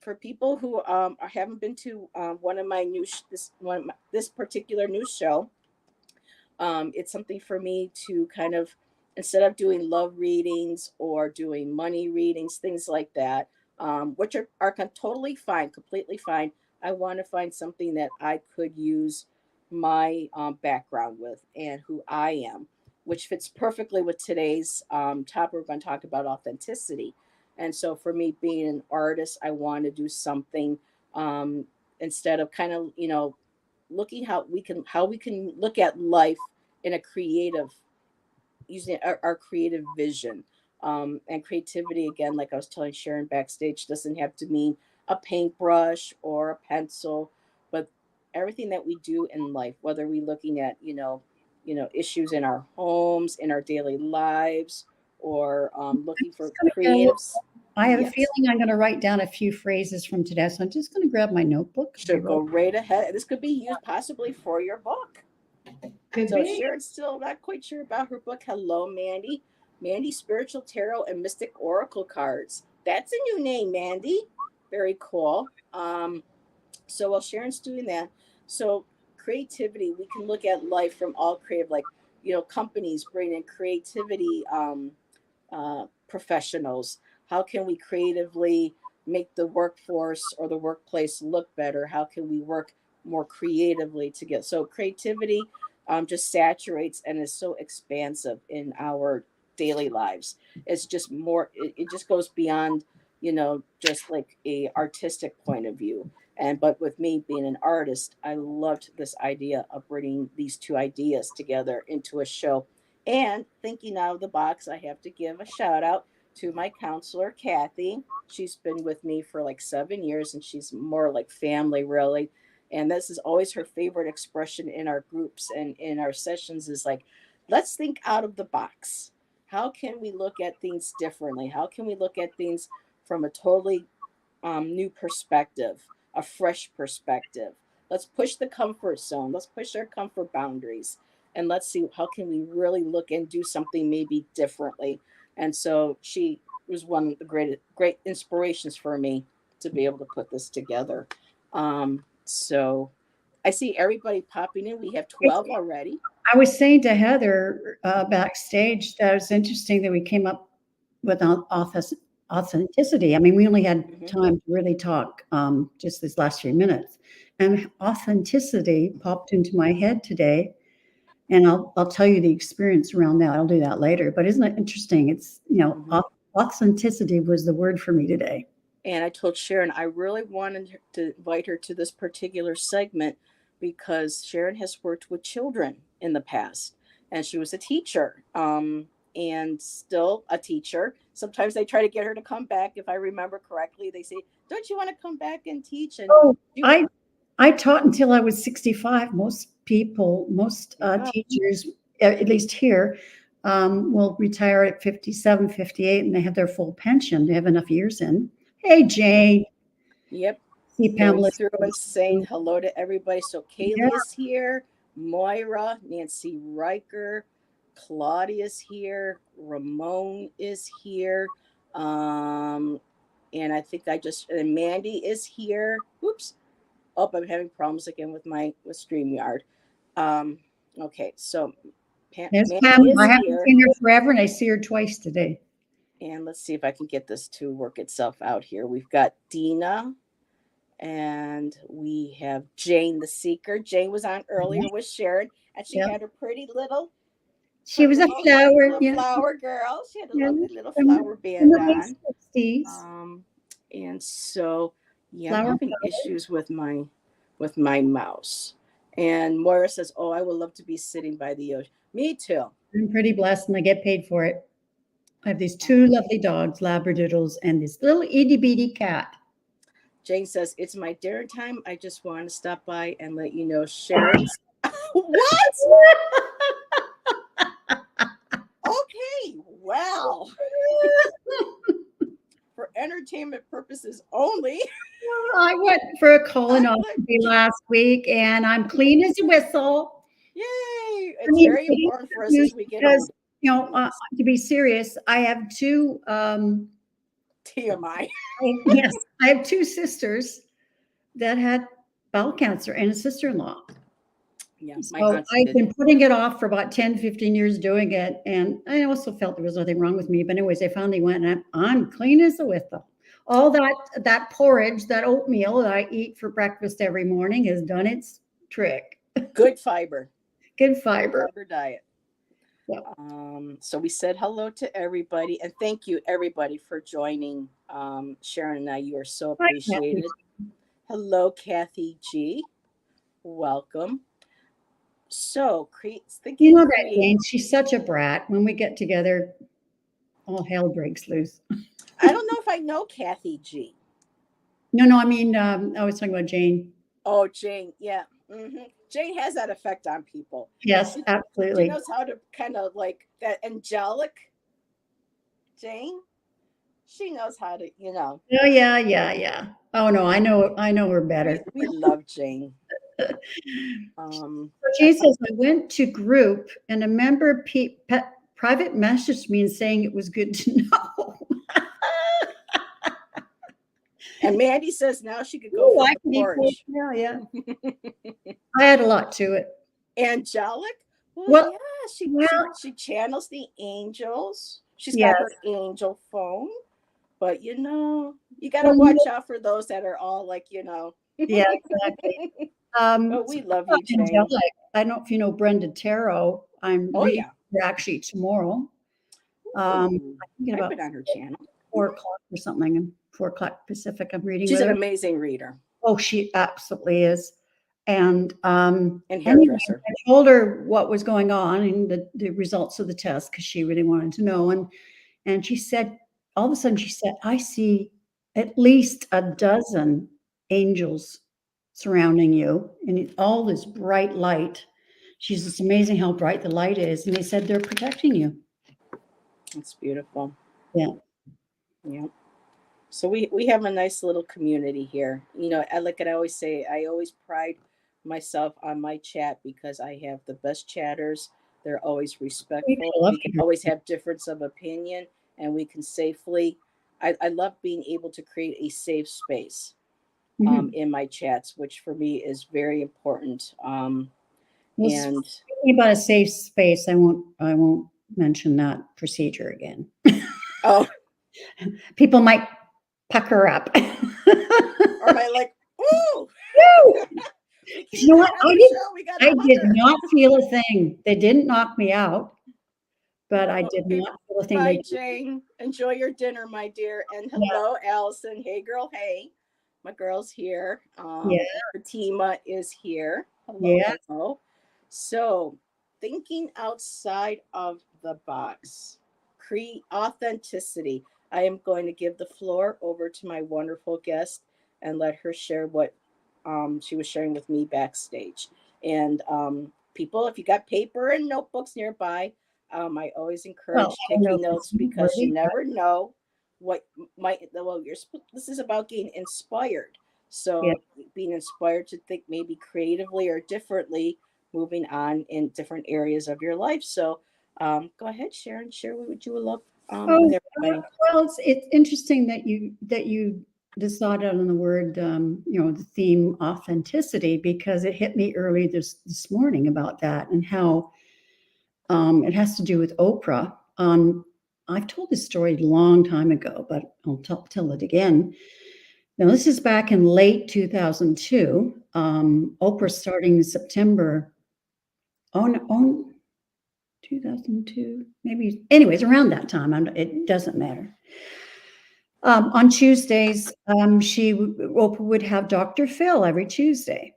for people who haven't been to one of my this particular news show, it's something for me to kind of, instead of doing love readings or doing money readings, things like that, which are totally fine, completely fine. I want to find something that I could use my background with and who I am, which fits perfectly with today's topic. We're going to talk about authenticity. And so for me, being an artist, I want to do something um, instead of kind of, looking how we can look at life in a creative, using our creative vision, and creativity, again, like I was telling Sharon backstage, doesn't have to mean a paintbrush or a pencil, but everything that we do in life, whether we're looking at issues in our homes, in our daily lives, or looking for Just gonna go. creatives. I have a Yes, feeling I'm going to write down a few phrases from today. So I'm just going to grab my notebook. Be should go right. right ahead. This could be used possibly for your book. Could So be. Sharon's still not quite sure about her book. Hello, Mandy. Mandy Spiritual Tarot and Mystic Oracle Cards. That's a new name, Mandy. Very cool. So while Sharon's doing that, so creativity, we can look at life from all creative, like, companies bring in creativity professionals. How can we creatively make the workforce or the workplace look better? How can we work more creatively together? So creativity just saturates and is so expansive in our daily lives. It's just more. It just goes beyond, just like a artistic point of view. And but with me being an artist, I loved this idea of bringing these two ideas together into a show. And thinking out of the box, I have to give a shout out to my counselor, Kathy. She's been with me for like 7 years, and she's more like family, really. And this is always her favorite expression in our groups and in our sessions is like, let's think out of the box. How can we look at things differently? How can we look at things from a totally new perspective, a fresh perspective? Let's push the comfort zone. Let's push our comfort boundaries, and let's see how can we really look and do something maybe differently. And so she was one of the great inspirations for me to be able to put this together. So I see everybody popping in. We have 12 already. I was saying to Heather backstage that it was interesting that we came up with authenticity. I mean, we only had Hmm. time to really talk just these last few minutes, and authenticity popped into my head today. And I'll tell you the experience around that. I'll do that later. But isn't it interesting? It's Hmm. authenticity was the word for me today. And I told Sharon I really wanted to invite her to this particular segment because Sharon has worked with children in the past, and she was a teacher, and still a teacher. Sometimes they try to get her to come back. If I remember correctly, they say, "Don't you want to come back and teach?" And Oh, you, I taught until I was 65. Most yeah, teachers, at least here, will retire at 57, 58, and they have their full pension. They have enough years in. Hey, Jane. yep, See going Pamela. through and saying hello to everybody. So Yeah, Kaylee is here, Moira, Nancy Riker, Claudia's here, Ramon is here, um, and I think and Mandy is here. Oops, oh, I'm having problems again with my with Streamyard. Um, okay, so there's Mandy Pam. I is haven't here, seen her forever, and I see her twice today. and let's see if I can get this to work itself out here. We've got Dina. And we have Jane the Seeker. Jane was on earlier with Sharon, and she Yeah, had she her was a little flower. little Yeah, flower girl. She had a yeah, lovely little from flower from band the late on. 60s. Um, and so yeah, I'm Flower. having issues with my mouse. And Moira says, "Oh, I would love to be sitting by the ocean." Me too. I'm pretty blessed, and I get paid for it. I have these two Um, lovely dogs, Labradoodles, and this little itty bitty cat. Jane says, "It's my dinner time. I just want to stop by and let you know Sharon's." What? Okay, well, for entertainment purposes only. I went for a I let colonoscopy last week, and I'm clean as a whistle. Yay! I It's mean, very it important for us is as we get because, older. to be serious, I have two TMI. Yes, I have two sisters that had bowel cancer and a sister-in-law. Yeah, my So auntie I've did. been putting it off for about 10, 15 years doing it. And I also felt there was nothing wrong with me. But anyways, I finally went and I'm clean as a whistle. All that porridge, that oatmeal that I eat for breakfast every morning has done its trick. Good fiber. Good fiber. Fiber diet. Yep. So we said hello to everybody, and thank you everybody for joining. Sharon and I, you are so Hi, Kathy. appreciated. Hello, Kathy G. Welcome. So, You thinking know that, create. Jane, she's such a brat. When we get together, all hell breaks loose. I don't know if I know Kathy G. No, I mean, I was talking about Jane. Oh, Jane. Yeah. Jane has that effect on people. Yes, She absolutely. knows how to kind of like that angelic Jane. She knows how to, Oh, yeah. Oh, no, I know her better. we love Jane. So Jane says, I went to group and a member private messaged me and saying it was good to know. And Mandy says now she could go Ooh, for I the can eat porridge. yeah. I had a lot to it. Angelic? Well, Well, yeah, she channels the angels. She's got yes. her angel phone. But you got to Well, watch out for those that are all like, yeah, exactly. But we love you, Jane. Angelic. I don't know if you know Brenda Tarot. I'm Oh, reading yeah. her actually tomorrow. I've About been on her channel. 4 o'clock or something, and 4 o'clock Pacific. I'm reading. She's with an her. amazing reader Oh, she absolutely is. And and anyway, hairdresser. I told her what was going on and the results of the test because she really wanted to know. And she said, all of a sudden, she said, I see at least a dozen angels surrounding you and all this bright light. She's it's amazing how bright the light is. And they said they're protecting you. It's beautiful. Yeah. Yeah. So we have a nice little community here. I always say, I always pride myself on my chat because I have the best chatters. They're always respectful. We can always have difference of opinion, and we can safely. I love being able to create a safe space in my chats, which for me is very important. And speaking about a safe space, I won't mention that procedure again. oh, people might pucker up. or am I like, ooh? You know what? I did not feel a thing. They didn't knock me out, but I did not feel a thing. Bye, Jane. Enjoy your dinner, my dear. And hello, Allison. Hey, girl. Hey, my girl's here. Fatima is here. Hello. So, thinking outside of the box, create authenticity. I am going to give the floor over to my wonderful guest and let her share what she was sharing with me backstage. And people, if you got paper and notebooks nearby, I always encourage taking notes because you never know what might. Well, this is about getting inspired. So being inspired to think maybe creatively or differently, moving on in different areas of your life. So go ahead, Sharon. Share what you would love with everybody. Well, it's interesting that you decided on the word, the theme authenticity, because it hit me early this morning about that and how it has to do with Oprah. I've told this story a long time ago, but I'll tell it again. Now, this is back in late 2002. Oprah starting in September on 2002, maybe. Anyways, around that time, it doesn't matter. On Tuesdays, Oprah would have Dr. Phil every Tuesday.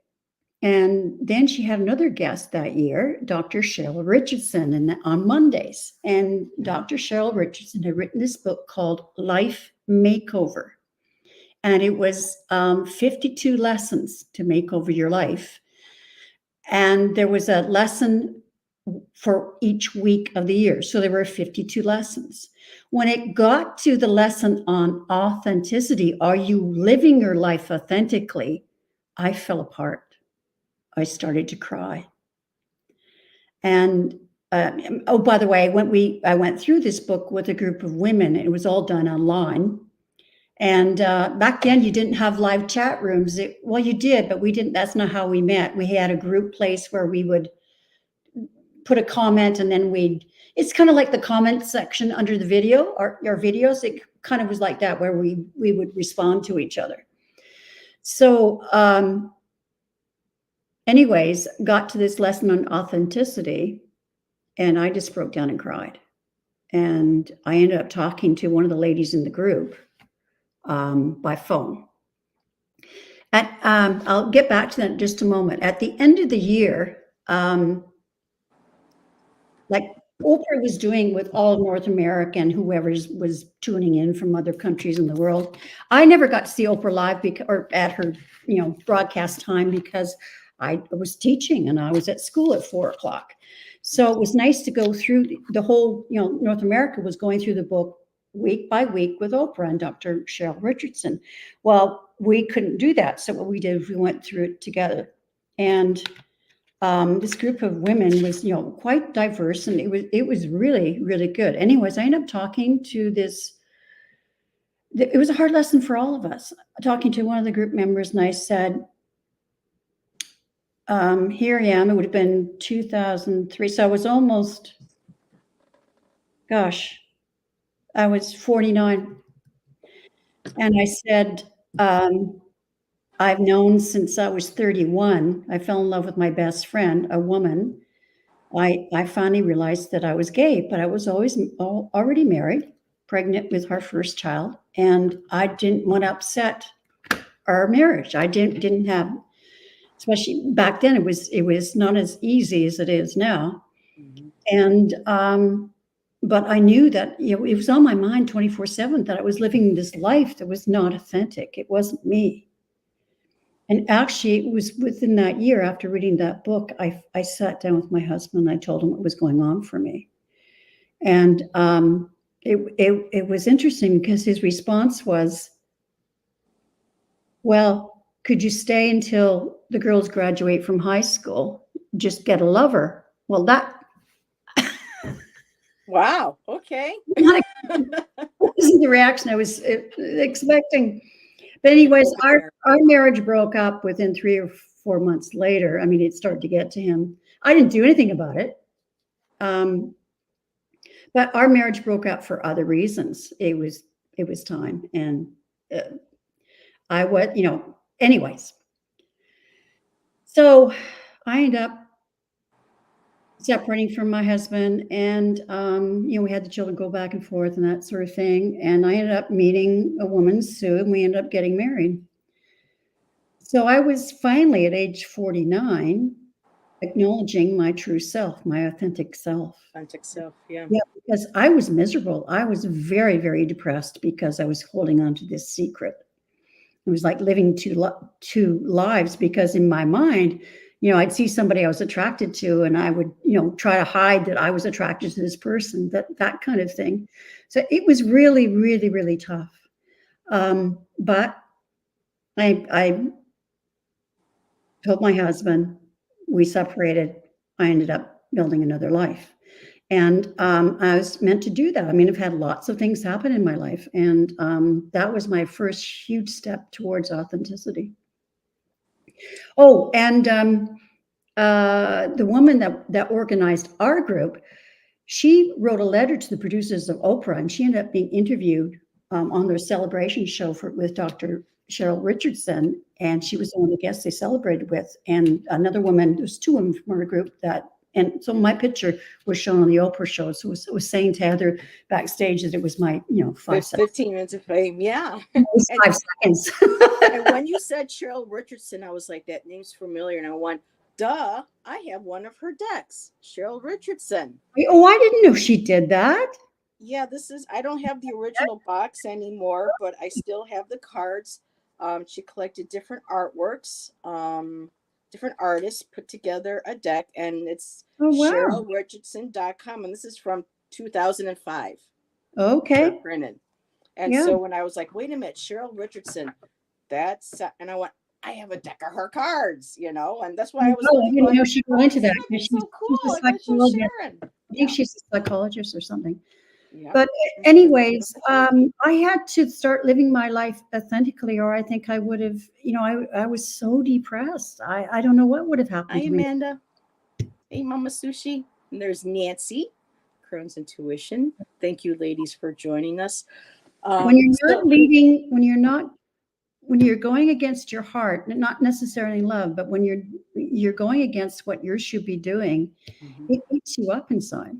And then she had another guest that year, Dr. Cheryl Richardson, on Mondays. And Dr. Cheryl Richardson had written this book called Life Makeover. And it was 52 lessons to make over your life. And there was a lesson for each week of the year. So there were 52 lessons. When it got to the lesson on authenticity, are you living your life authentically? I fell apart. I started to cry. And by the way, I went through this book with a group of women. It was all done online. And back then, you didn't have live chat rooms. Well, you did, but we didn't. That's not how we met. We had a group place where we would put a comment, and then it's kind of like the comment section under the video or your videos. It kind of was like that, where we would respond to each other. So anyways, got to this lesson on authenticity, and I just broke down and cried. And I ended up talking to one of the ladies in the group by phone. I'll get back to that in just a moment. At the end of the year, like Oprah was doing with all North America and whoever was tuning in from other countries in the world. I never got to see Oprah live or at her, broadcast time, because I was teaching and I was at school at 4:00. So it was nice to go through the whole, North America was going through the book week by week with Oprah and Dr. Cheryl Richardson. Well, we couldn't do that. So what we did is we went through it together. And this group of women was, quite diverse, and it was really, really good. Anyways, I ended up talking to this. It was a hard lesson for all of us. Talking to one of the group members, and I said, here I am. It would have been 2003. So I was almost, I was 49. And I said, I've known since I was 31. I fell in love with my best friend, a woman. I finally realized that I was gay, but I was already married, pregnant with our first child, and I didn't want to upset our marriage. I didn't have, especially back then, it was not as easy as it is now. Mm-hmm. And but I knew that it was on my mind 24/7 that I was living this life that was not authentic. It wasn't me. And actually, it was within that year, after reading that book, I sat down with my husband and I told him what was going on for me. And it was interesting because his response was, well, could you stay until the girls graduate from high school? Just get a lover. Well, that. Wow. Okay. That wasn't the reaction I was expecting. But anyways, our marriage broke up within 3 or 4 months later. I mean, it started to get to him. I didn't do anything about it. But our marriage broke up for other reasons. It was time. And I was, anyways. So I ended up separating from my husband, and we had the children go back and forth and that sort of thing. And I ended up meeting a woman, Sue, and we ended up getting married. So I was finally at age 49 acknowledging my true self, my authentic self. Authentic self, yeah. Yeah, because I was miserable. I was very, very depressed because I was holding on to this secret. It was like living two lives, because in my mind, I'd see somebody I was attracted to, and I would, try to hide that I was attracted to this person, that kind of thing. So it was really, really, really tough. But I told my husband, we separated. I ended up building another life. And I was meant to do that. I mean, I've had lots of things happen in my life. And that was my first huge step towards authenticity. Oh, and the woman that organized our group, she wrote a letter to the producers of Oprah, and she ended up being interviewed on their celebration show with Dr. Cheryl Richardson, and she was one of the guests they celebrated with. And another woman, there's 2 women from our group and so my picture was shown on the Oprah show. So it was saying to Heather backstage that it was my, 15 minutes of fame. Yeah. It was 5 seconds. And when you said Cheryl Richardson, I was like, that name's familiar. And I went, duh, I have one of her decks, Cheryl Richardson. Oh, I didn't know she did that. Yeah, I don't have the original box anymore, but I still have the cards. She collected different artworks. Different artists put together a deck, and it's CherylRichardson.com, and this is from 2005. Okay. Printed. And so when I was like, wait a minute, Cheryl Richardson, and I went, I have a deck of her cards, and that's why I was I didn't know she got into that. She's so cool. I think she's a psychologist or something. Yeah. But anyways, I had to start living my life authentically, or I think I would have, I was so depressed. I don't know what would have Hi, happened to me. Amanda. Hey, Mama Sushi. And there's Nancy, Crohn's Intuition. Thank you, ladies, for joining us. When you're not leading, when you're going against your heart, not necessarily love, but when you're going against what you should be doing, it eats you up inside.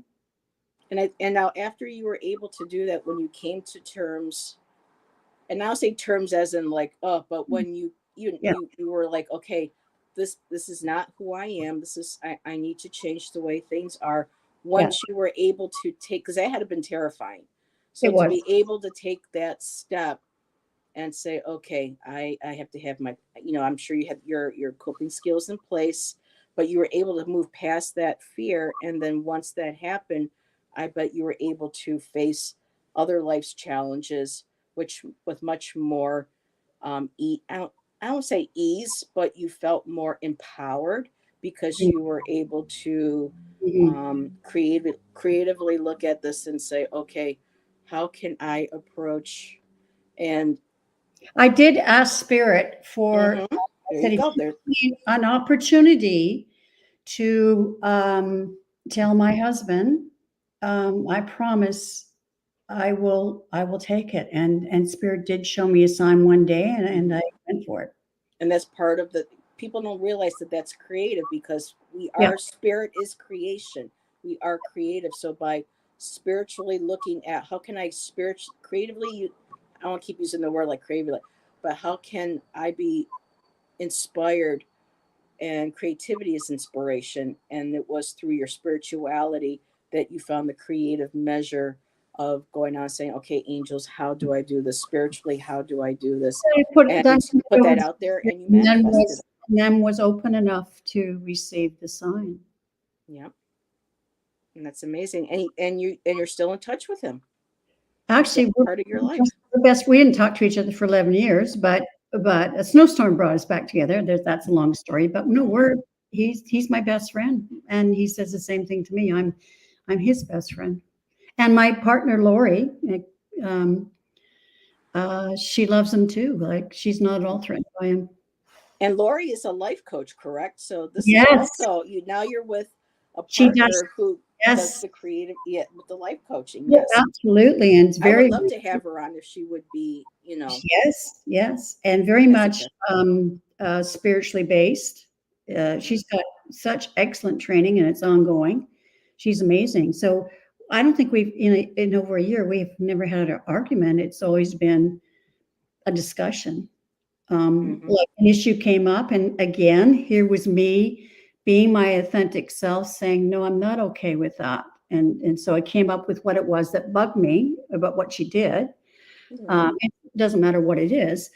And now after you were able to do that, when you came to terms, and now say terms as in like, but when you were like, okay, this is not who I am. This is I need to change the way things are. Once you were able to take, because that had been terrifying. So to be able to take that step and say, okay, I have to have my, I'm sure you had your coping skills in place, but you were able to move past that fear. And then once that happened, I bet you were able to face other life's challenges, which with much more, I don't say ease, but you felt more empowered because you were able to creatively look at this and say, okay, how can I approach? And I did ask Spirit for an opportunity to tell my husband, I promise I will take it. And Spirit did show me a sign one day, and I went for it. And that's part of the, people don't realize that that's creative, because our spirit is creation. We are creative. So by spiritually looking at how can I creatively, I don't keep using the word like creatively, but how can I be inspired? And creativity is inspiration. And it was through your spirituality that you found the creative measure of going on saying, okay, angels, how do I do this spiritually? How do I do this? Put that out there, and you manifested. And then was open enough to receive the sign. Yeah. And that's amazing. And you're still in touch with him. Actually, we're part of your life. We didn't talk to each other for 11 years, but a snowstorm brought us back together. That's a long story, but no, he's my best friend, and he says the same thing to me. I'm his best friend. And my partner Lori, she loves him too. Like, she's not at all threatened by him. And Lori is a life coach, correct? So this is also you're with a partner who does the creative, with the life coaching. Yes, absolutely. And it's I would love to have her on if she would be, Yes, and very much spiritually based. She's got such excellent training, and it's ongoing. She's amazing. So I don't think we've in over a year we've never had an argument. It's always been a discussion. Like an issue came up, and again, here was me being my authentic self, saying, no, I'm not okay with that. And so I came up with what it was that bugged me about what she did. It doesn't matter what it is,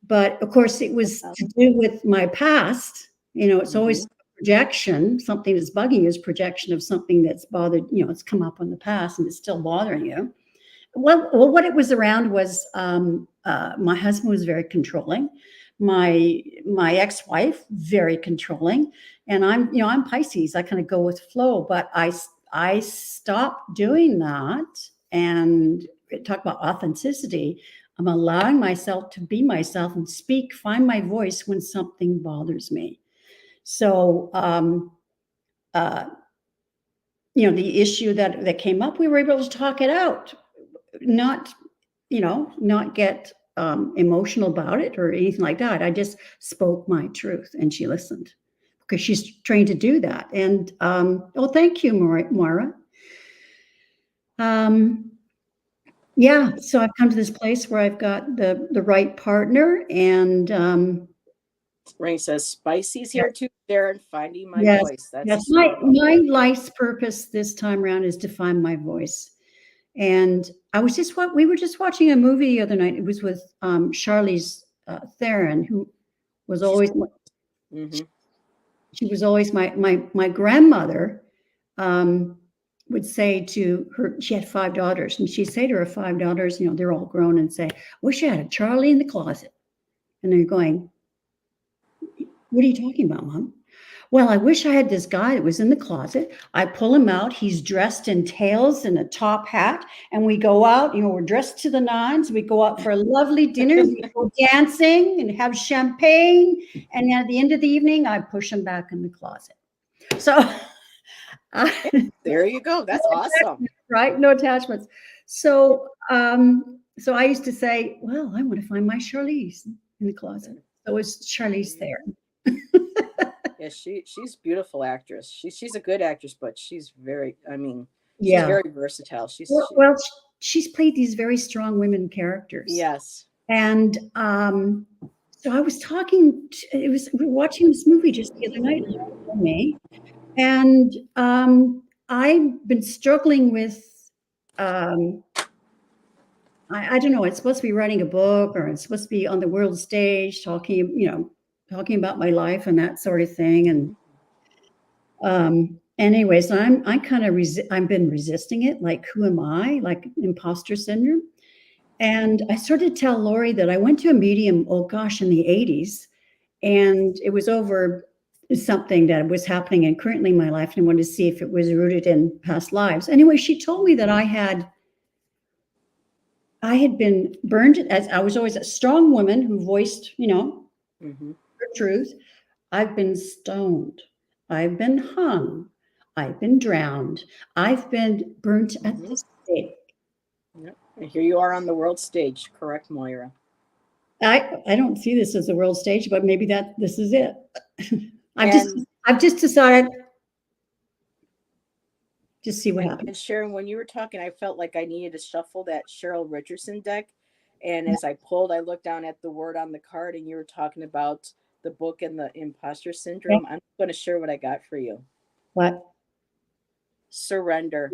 but of course it was to do with my past. It's always projection. Something that's bugging you is projection of something that's bothered, it's come up in the past and it's still bothering you. Well, what it was around was my husband was very controlling. My ex-wife, very controlling. And I'm Pisces. I kind of go with flow, but I stopped doing that. And talk about authenticity. I'm allowing myself to be myself and speak, find my voice when something bothers me. So, the issue that came up, we were able to talk it out. Not get emotional about it or anything like that. I just spoke my truth, and she listened, because she's trained to do that. And thank you, Moira. So I've come to this place where I've got the right partner, and Rain says spicy's here too, Darren, finding my voice. That's my life's purpose this time around, is to find my voice. And we were just watching a movie the other night. It was with Charlize Theron, who was always she was always my grandmother would say to her, she had 5 daughters, and she'd say to her 5 daughters, they're all grown, and say, wish I had a Charlie in the closet. And they're going, what are you talking about, Mom? Well, I wish I had this guy that was in the closet. I pull him out. He's dressed in tails and a top hat. And we go out, we're dressed to the nines. We go out for a lovely dinner. We go dancing and have champagne. And at the end of the evening, I push him back in the closet. So, There you go. That's awesome. right? No attachments. So, so I used to say, well, I want to find my Charlize in the closet. So is Charlize there? Yeah, she's a beautiful actress. She's a good actress, but she's very, I mean, she's Yeah. very versatile. Well, she's played these very strong women characters. Yes. And so I was talking, we were watching this movie just the other night, me, and I've been struggling with, I don't know, it's supposed to be writing a book or it's supposed to be on the world stage talking about my life and that sort of thing. And anyways, I kind of I've been resisting it. Like, who am I? Like imposter syndrome. And I started to tell Lori that I went to a medium, oh gosh, in the 80s. And it was over something that was happening and currently in my life. And I wanted to see if it was rooted in past lives. Anyway, she told me that I had been burned, as I was always a strong woman who voiced, her truth. I've been stoned. I've been hung. I've been drowned. I've been burnt at the stake. Yep. And here you are on the world stage, correct, Moira? I don't see this as the world stage, but maybe this is it. I've just decided to see what happens. And Sharon, when you were talking, I felt like I needed to shuffle that Cheryl Richardson deck. And as I pulled, I looked down at the word on the card, and you were talking about the book and the imposter syndrome. I'm going to share what I got for you. What? Surrender.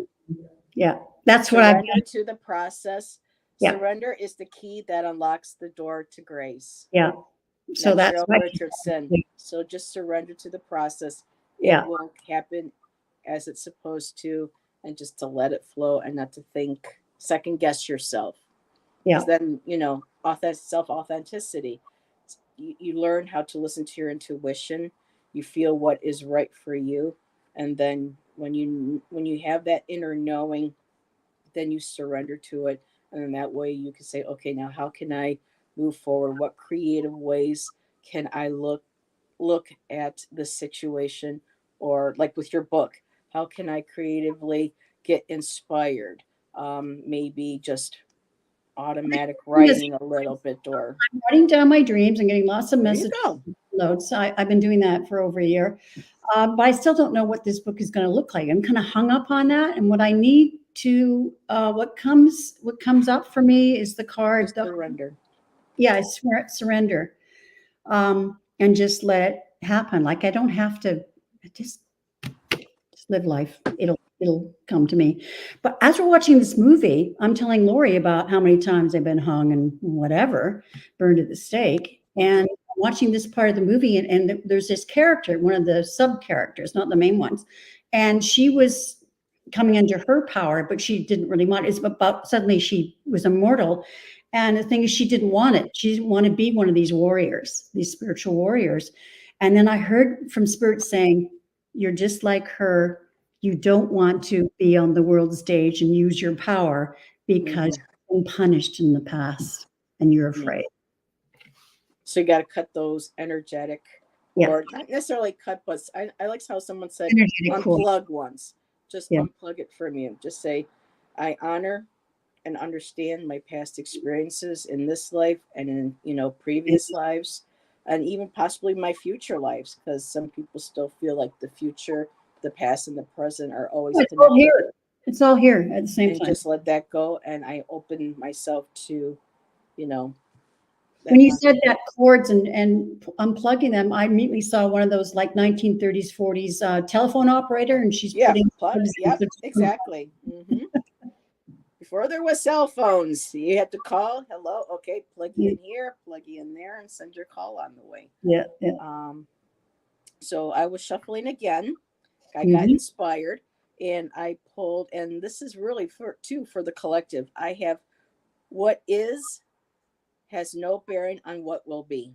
Yeah, that's what I've Surrender to the process. Yeah. Surrender is the key that unlocks the door to grace. Yeah. So that's Cheryl Richardson. So just surrender to the process. Yeah. It will happen as it's supposed to, and just to let it flow and not to think, second guess yourself. Yeah. Then, self-authenticity. You learn how to listen to your intuition. You feel what is right for you. And then when you have that inner knowing, then you surrender to it. And then that way you can say, okay, now how can I move forward? What creative ways can I look at the situation? Or like with your book, how can I creatively get inspired? Maybe just automatic writing a little bit, or I'm writing down my dreams and getting lots of there you messages. go. Notes. I've been doing that for over a year, but I still don't know what this book is going to look like. I'm kind of hung up on that, and what I need to, what comes up for me is the card. Surrender. Yeah, surrender, and just let it happen. Like I don't have to just live life. It'll come to me. But as we're watching this movie, I'm telling Lori about how many times I've been hung and whatever, burned at the stake. And I'm watching this part of the movie, and there's this character, one of the sub characters, not the main ones. And she was coming under her power, but she didn't really want it. It's about suddenly she was immortal. And the thing is, she didn't want it. She didn't want to be one of these warriors, these spiritual warriors. And then I heard from Spirit saying, you're just like her. You don't want to be on the world stage and use your power because you've been punished in the past and you're afraid. So you got to cut those energetic, or not necessarily cut, but I like how someone said unplug ones. Just unplug it from you. Just say, I honor and understand my past experiences in this life and in previous lives, and even possibly my future lives, because some people still feel like the future, the past, and the present are always all here. It's all here at the same time. Just let that go, and I open myself to, when you said that chords and unplugging them, I immediately saw one of those like 1930s, 40s telephone operator, and she's putting plugs. Yep, exactly. Before there was cell phones, you had to call. Hello, okay, plug you in here, plug you in there, and send your call on the way. Yeah. So I was shuffling again. I got inspired, and I pulled, and this is really for the collective. I have what is has no bearing on what will be.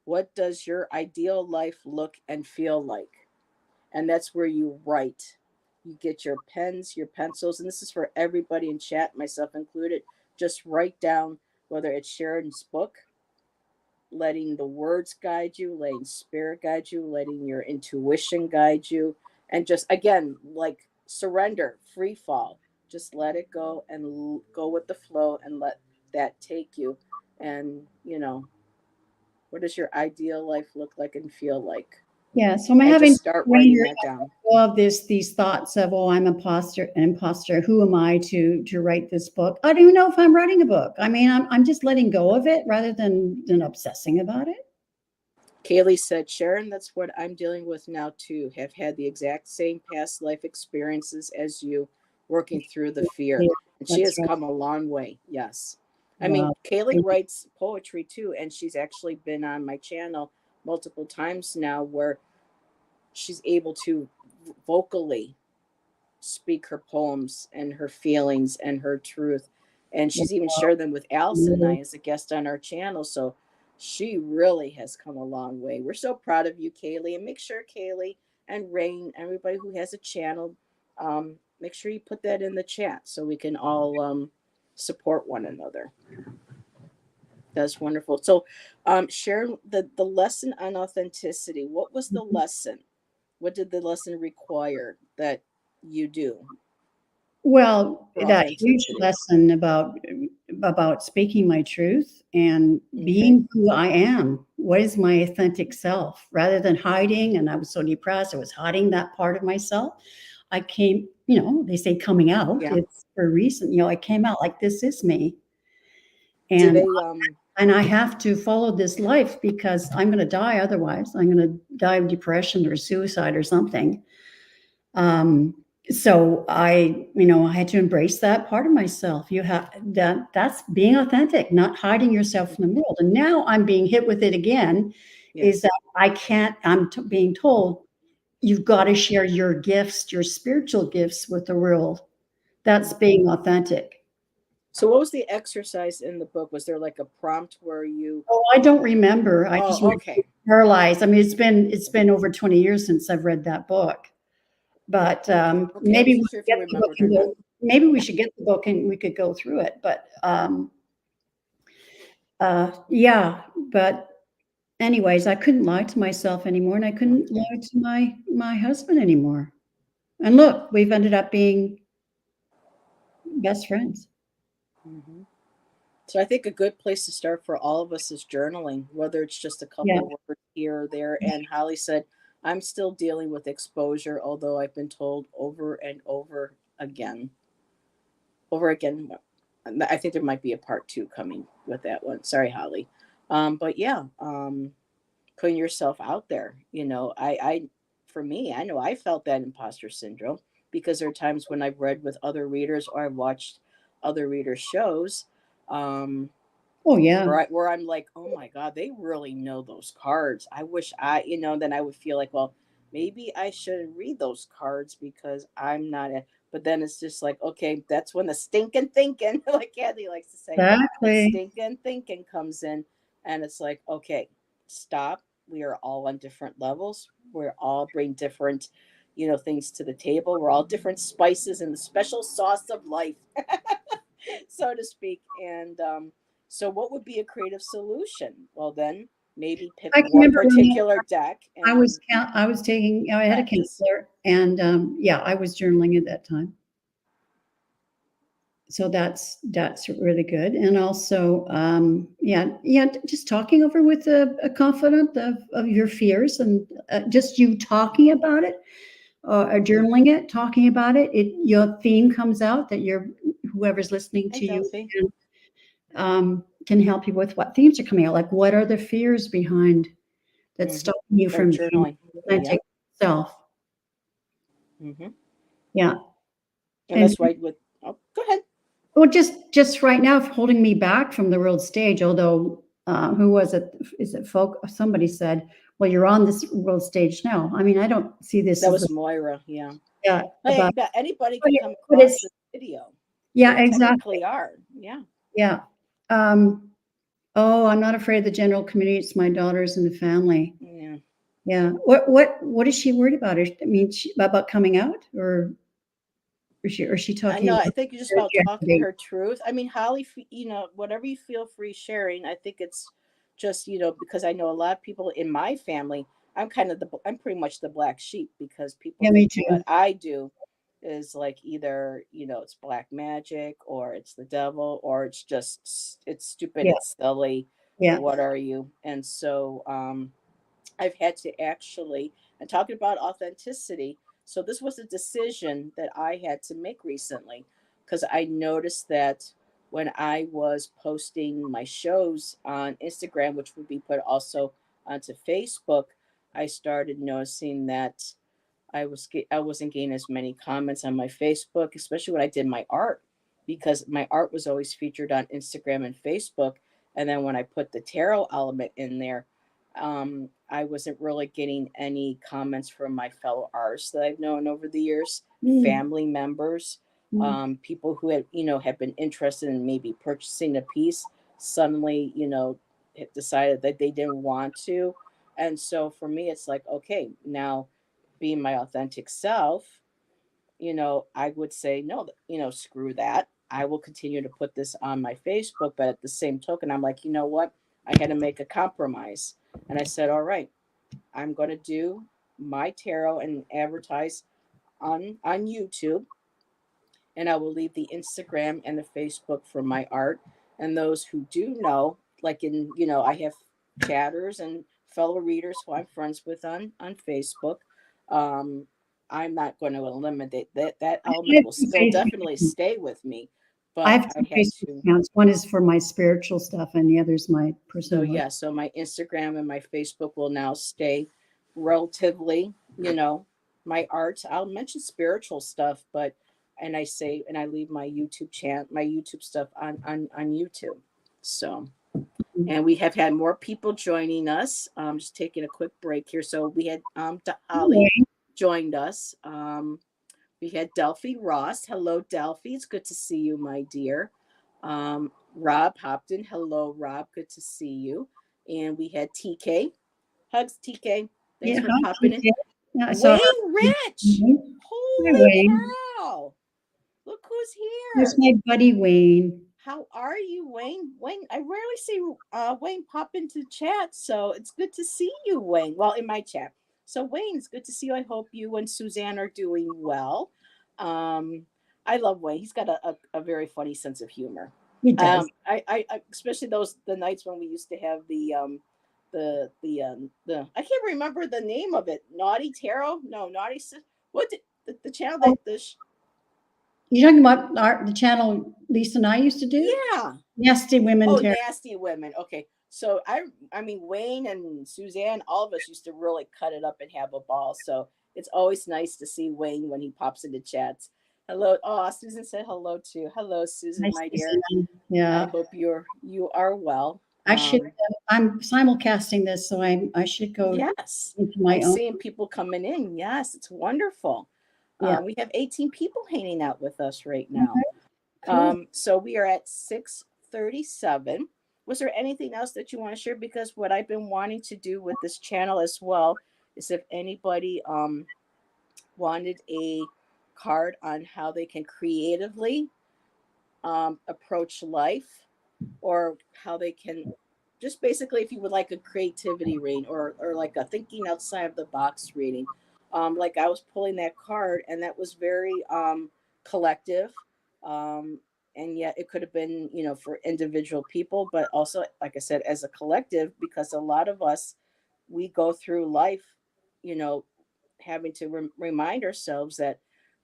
What does your ideal life look and feel like? And that's where you write. You get your pens, your pencils, and this is for everybody in chat, myself included. Just write down whether it's Sharon's book, letting the words guide you, letting spirit guide you, letting your intuition guide you, and just again, like surrender, free fall. Just let it go and go with the flow and let that take you. And, what does your ideal life look like and feel like? Yeah. So I'm And having just to start writing surrender that down. all of these thoughts of, oh, I'm an imposter. Who am I to write this book? I don't even know if I'm writing a book. I mean, I'm just letting go of it rather than obsessing about it. Kaylee said, Sharon, that's what I'm dealing with now too. Have had the exact same past life experiences as you, working through the fear. Yeah, And she that's has right. come a long way. Yes. I mean, Wow. Kaylee writes poetry too, and she's actually been on my channel multiple times now where she's able to vocally speak her poems and her feelings and her truth. And she's even shared them with Allison and I as a guest on our channel. So she really has come a long way. We're so proud of you, Kaylee. And make sure, Kaylee and Rain, everybody who has a channel, make sure you put that in the chat so we can all support one another. That's wonderful. So, share the lesson on authenticity. What was the lesson? What did the lesson require that you do? Well, For that huge authenticity. lesson about speaking my truth and Okay. being who I am. What is my authentic self? Rather than hiding, and I was so depressed, I was hiding that part of myself. I came, they say coming out. Yeah. It's for a reason. I came out like this is me, Do and they and I have to follow this life because I'm going to die otherwise. I'm going to die of depression or suicide or something. So I had to embrace that part of myself. You have that's being authentic, not hiding yourself from the world. And now I'm being hit with it again, is yes. that I can't, being told you've got to share your gifts, your spiritual gifts with the world. That's being authentic. So what was the exercise in the book? Was there like a prompt where you Oh, I don't remember. I just Oh, remember okay. paralyzed. I mean, it's been over 20 years since I've read that book. But Okay, I wasn't sure if you remembered or not. maybe we should get the book and we could go through it. But yeah. But anyways, I couldn't lie to myself anymore, and I couldn't Okay. lie to my husband anymore. And look, we've ended up being best friends. Mm-hmm. So I think a good place to start for all of us is journaling, whether it's just a Yeah. couple words here or there. And Holly said, I'm still dealing with exposure, although I've been told over and over again. I think there might be a part two coming with that one. Sorry, Holly. But yeah, putting yourself out there. For me, I know I felt that imposter syndrome because there are times when I've read with other readers or I've watched other readers' shows, um, Oh yeah. where I'm like, oh my God, they really know those cards. I wish then I would feel like, well, maybe I shouldn't read those cards because I'm not a, but then it's just like, okay, that's when the stinking thinking, like Kathy likes to say, that Exactly. stinking thinking comes in. And it's like, okay, stop. We are all on different levels. We're all bring different, things to the table. We're all different spices in the special sauce of life, so to speak. And so, what would be a creative solution? Well, then maybe pick I can one remember when particular deck I was and I was taking I had a practice. counselor, and yeah, I was journaling at that time. So that's really good. And also, yeah, just talking over with a confidant of your fears, and just you talking about it, or journaling it, talking about it, your theme comes out that whoever's listening Hi, to you Delphi. can help you with what themes are coming out. Like, what are the fears behind that's Mm-hmm. stopping you Of from being journaling. Yep. authentic self? Mm-hmm. Yeah. And And that's why with, oh, go ahead. well, just right now, holding me back from the world stage. Although, who was it? Is it folk? Somebody said, "Well, you're on this world stage now." I mean, I don't see this That as was Moira. Yeah. yeah Hey, about, but anybody but, can come but across it's this video. yeah, They exactly, technically are. Yeah. yeah. Um, Oh, I'm not afraid of the general community. It's my daughters and the family. Yeah. Yeah. What is she worried about? I mean, about coming out, or is she I talking know. I about think you're just her about talking jeopardy? her truth. I mean, Holly, whatever you feel free sharing. I think it's just, because I know a lot of people in my family. I'm pretty much the black sheep because people Yeah, me think what too. I do is like either, it's black magic or it's the devil or it's stupid, Yeah, it's silly. yeah. What are you? And so, I've had to actually, and talking about authenticity. So this was a decision that I had to make recently because I noticed that when I was posting my shows on Instagram, which would be put also onto Facebook, I started noticing that I wasn't getting as many comments on my Facebook, especially when I did my art, because my art was always featured on Instagram and Facebook. And then when I put the tarot element in there, I wasn't really getting any comments from my fellow artists that I've known over the years, Mm, family members, mm. people who have been interested in maybe purchasing a piece, suddenly, had decided that they didn't want to. And so for me, it's like, okay, now being my authentic self, I would say, no, screw that. I will continue to put this on my Facebook. But at the same token, I'm like, you know what? I had to make a compromise. And I said, all right, I'm going to do my tarot and advertise on YouTube. And I will leave the Instagram and the Facebook for my art. And those who do know, like I have chatters and fellow readers who I'm friends with on Facebook. Um, I'm not going to eliminate that. That I element have will two still Facebook definitely accounts. stay with me, I but have I two had Facebook to. accounts. One is for my spiritual stuff, and the other is my So personal life. yeah, so my Instagram and my Facebook will now stay relatively, my art. I'll mention spiritual stuff, but and I leave my YouTube channel, my YouTube stuff on YouTube. So, and we have had more people joining us. Just taking a quick break here. So we had Holly Anyway, joined us. We had Delphi Ross. Hello, Delphi. It's good to see you, my dear. Rob Hopton. Hello, Rob. Good to see you. And we had TK. Hugs, TK. Thanks yeah, for hi, popping in. TJ. Yeah, I saw her. Wayne Rich. Hi, Holy Wayne. cow. Look who's There's here. my buddy Wayne. How are you, Wayne? Wayne, I rarely see Wayne pop into chat, so it's good to see you, Wayne. Well, in my chat. So, Wayne, it's good to see you. I hope you and Suzanne are doing well. Um, I love Wayne. He's got a very funny sense of humor. He does. Especially the nights when we used to have the I can't remember the name of it. Naughty Tarot? No, Naughty. What did the channel Oh, that the you're talking about the channel Lisa and I used to do? yeah. Nasty Women Oh, Tarot. nasty women. Okay. So I mean Wayne and Suzanne, all of us used to really cut it up and have a ball. So it's always nice to see Wayne when he pops into chats. Hello. Oh, Susan said hello too. Hello, Susan, Nice my to dear. see. I Yeah. hope you are well. I should, I'm simulcasting this, so I should go Yes. into I'm my own. seeing people coming in. Yes, it's wonderful. Yeah. We have 18 people hanging out with us right All now. right. Cool. So we are at 6:37. Was there anything else that you want to share? Because what I've been wanting to do with this channel as well is if anybody wanted a card on how they can creatively approach life, or how they can just basically, if you would like a creativity reading, or like a thinking outside of the box reading. Like I was pulling that card and that was very collective, um, and yet it could have been, for individual people, but also, like I said, as a collective, because a lot of us, we go through life, you know having to remind ourselves that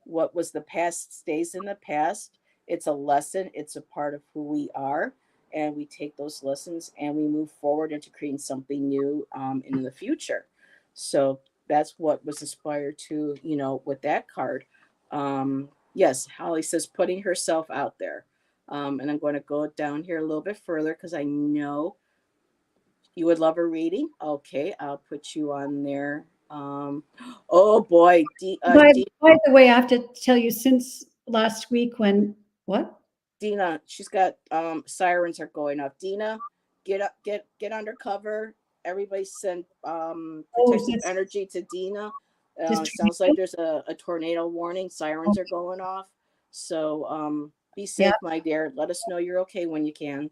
what was the past stays in the past. It's a lesson, it's a part of who we are, and we take those lessons and we move forward into creating something new, in the future. So that's what was inspired to, with that card. Yes, Holly says putting herself out there. And I'm going to go down here a little bit further because I know you would love a reading. Okay, I'll put you on there. Oh boy, By the way, I have to tell you, since last week when what? Dina, she's got sirens are going off. Dina, get undercover. Everybody send Oh, protective yes, energy to Dina. just Sounds like there's a tornado warning. Sirens are going off. So be yeah. safe, my dear. Let us know you're okay when you can.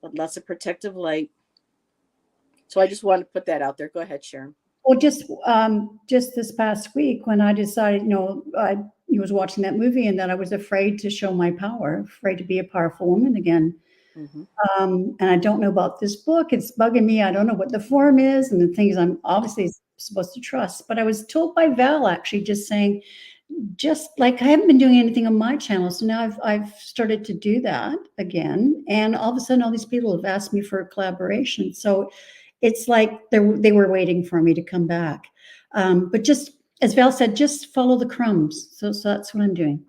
But lots of protective light. So I just wanted to put that out there. Go ahead, Sharon. Well, just this past week when I decided, I was watching that movie and that I was afraid to show my power, afraid to be a powerful woman again. Mm-hmm. And I don't know about this book. It's bugging me. I don't know what the form is and the things I'm obviously supposed to trust. But I was told by Val actually just saying, just like I haven't been doing anything on my channel. So now I've started to do that again. And all of a sudden, all these people have asked me for a collaboration. So it's like they were waiting for me to come back. But just as Val said, just follow the crumbs. So that's what I'm doing.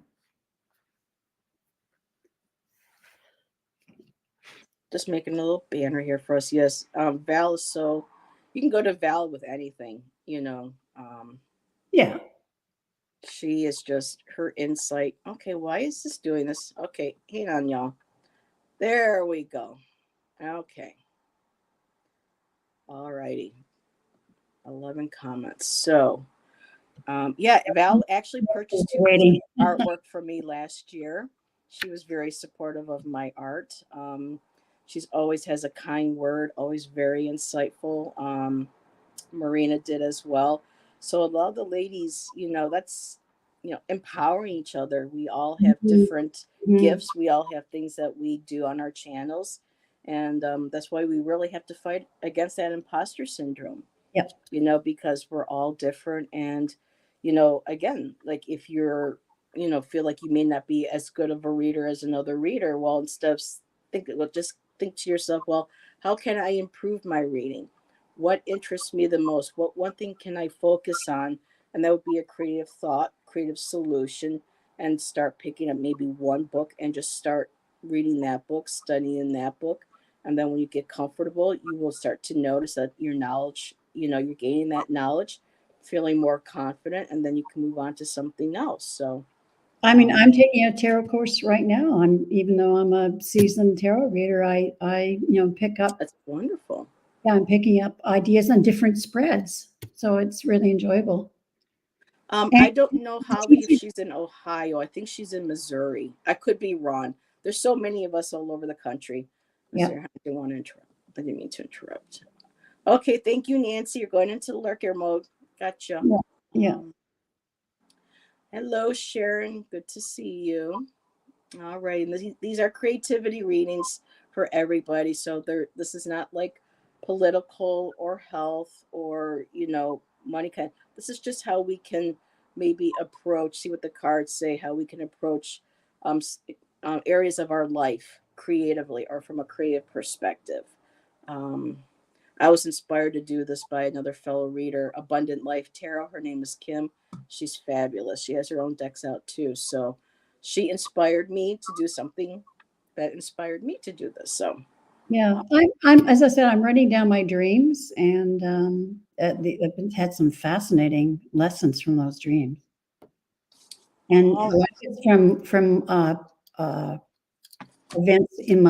Just making a little banner here for us. Yes, Val is so. You can go to Val with anything. Yeah. She is just her insight. Okay, why is this doing this? Okay, hang on, y'all. There we go. Okay. All righty. 11 comments. So, yeah, Val actually purchased 2 pieces Waiting. of artwork for me last year. She was very supportive of my art. She's always has a kind word, always very insightful. Marina did as well. So a lot of the ladies, that's empowering each other. We all have different Mhm. gifts. We all have things that we do on our channels, and that's why we really have to fight against that imposter syndrome. Yep. Because we're all different, and again, like if you're feel like you may not be as good of a reader as another reader, well, instead of just think to yourself, well, how can I improve my reading? What interests me the most? What one thing can I focus on? And that would be a creative thought, creative solution, and start picking up maybe one book and just start reading that book, studying that book. And then when you get comfortable, you will start to notice that your knowledge, you're gaining that knowledge, feeling more confident, and then you can move on to something else. So, I mean, I'm taking a tarot course right now. Even though I'm a seasoned tarot reader, I pick up. that's wonderful. Yeah, I'm picking up ideas on different spreads, so it's really enjoyable. And I don't know, Holly, if she's in Ohio. I think she's in Missouri. I could be wrong. There's so many of us all over the country. yeah, I didn't want to interrupt. I didn't mean to interrupt. Okay, thank you, Nancy. You're going into lurker mode. Gotcha. yeah, yeah. Hello, Sharon. Good to see you. All right, and these are creativity readings for everybody. So this is not like political or health or money kind. This is just how we can maybe approach. See what the cards say. How we can approach areas of our life creatively or from a creative perspective. Um, I was inspired to do this by another fellow reader, Abundant Life Tarot. Her name is Kim. She's fabulous. She has her own decks out too. So she inspired me to do something that inspired me to do this. So Yeah, I'm as I said, I'm writing down my dreams, and I've had some fascinating lessons from those dreams, and from events in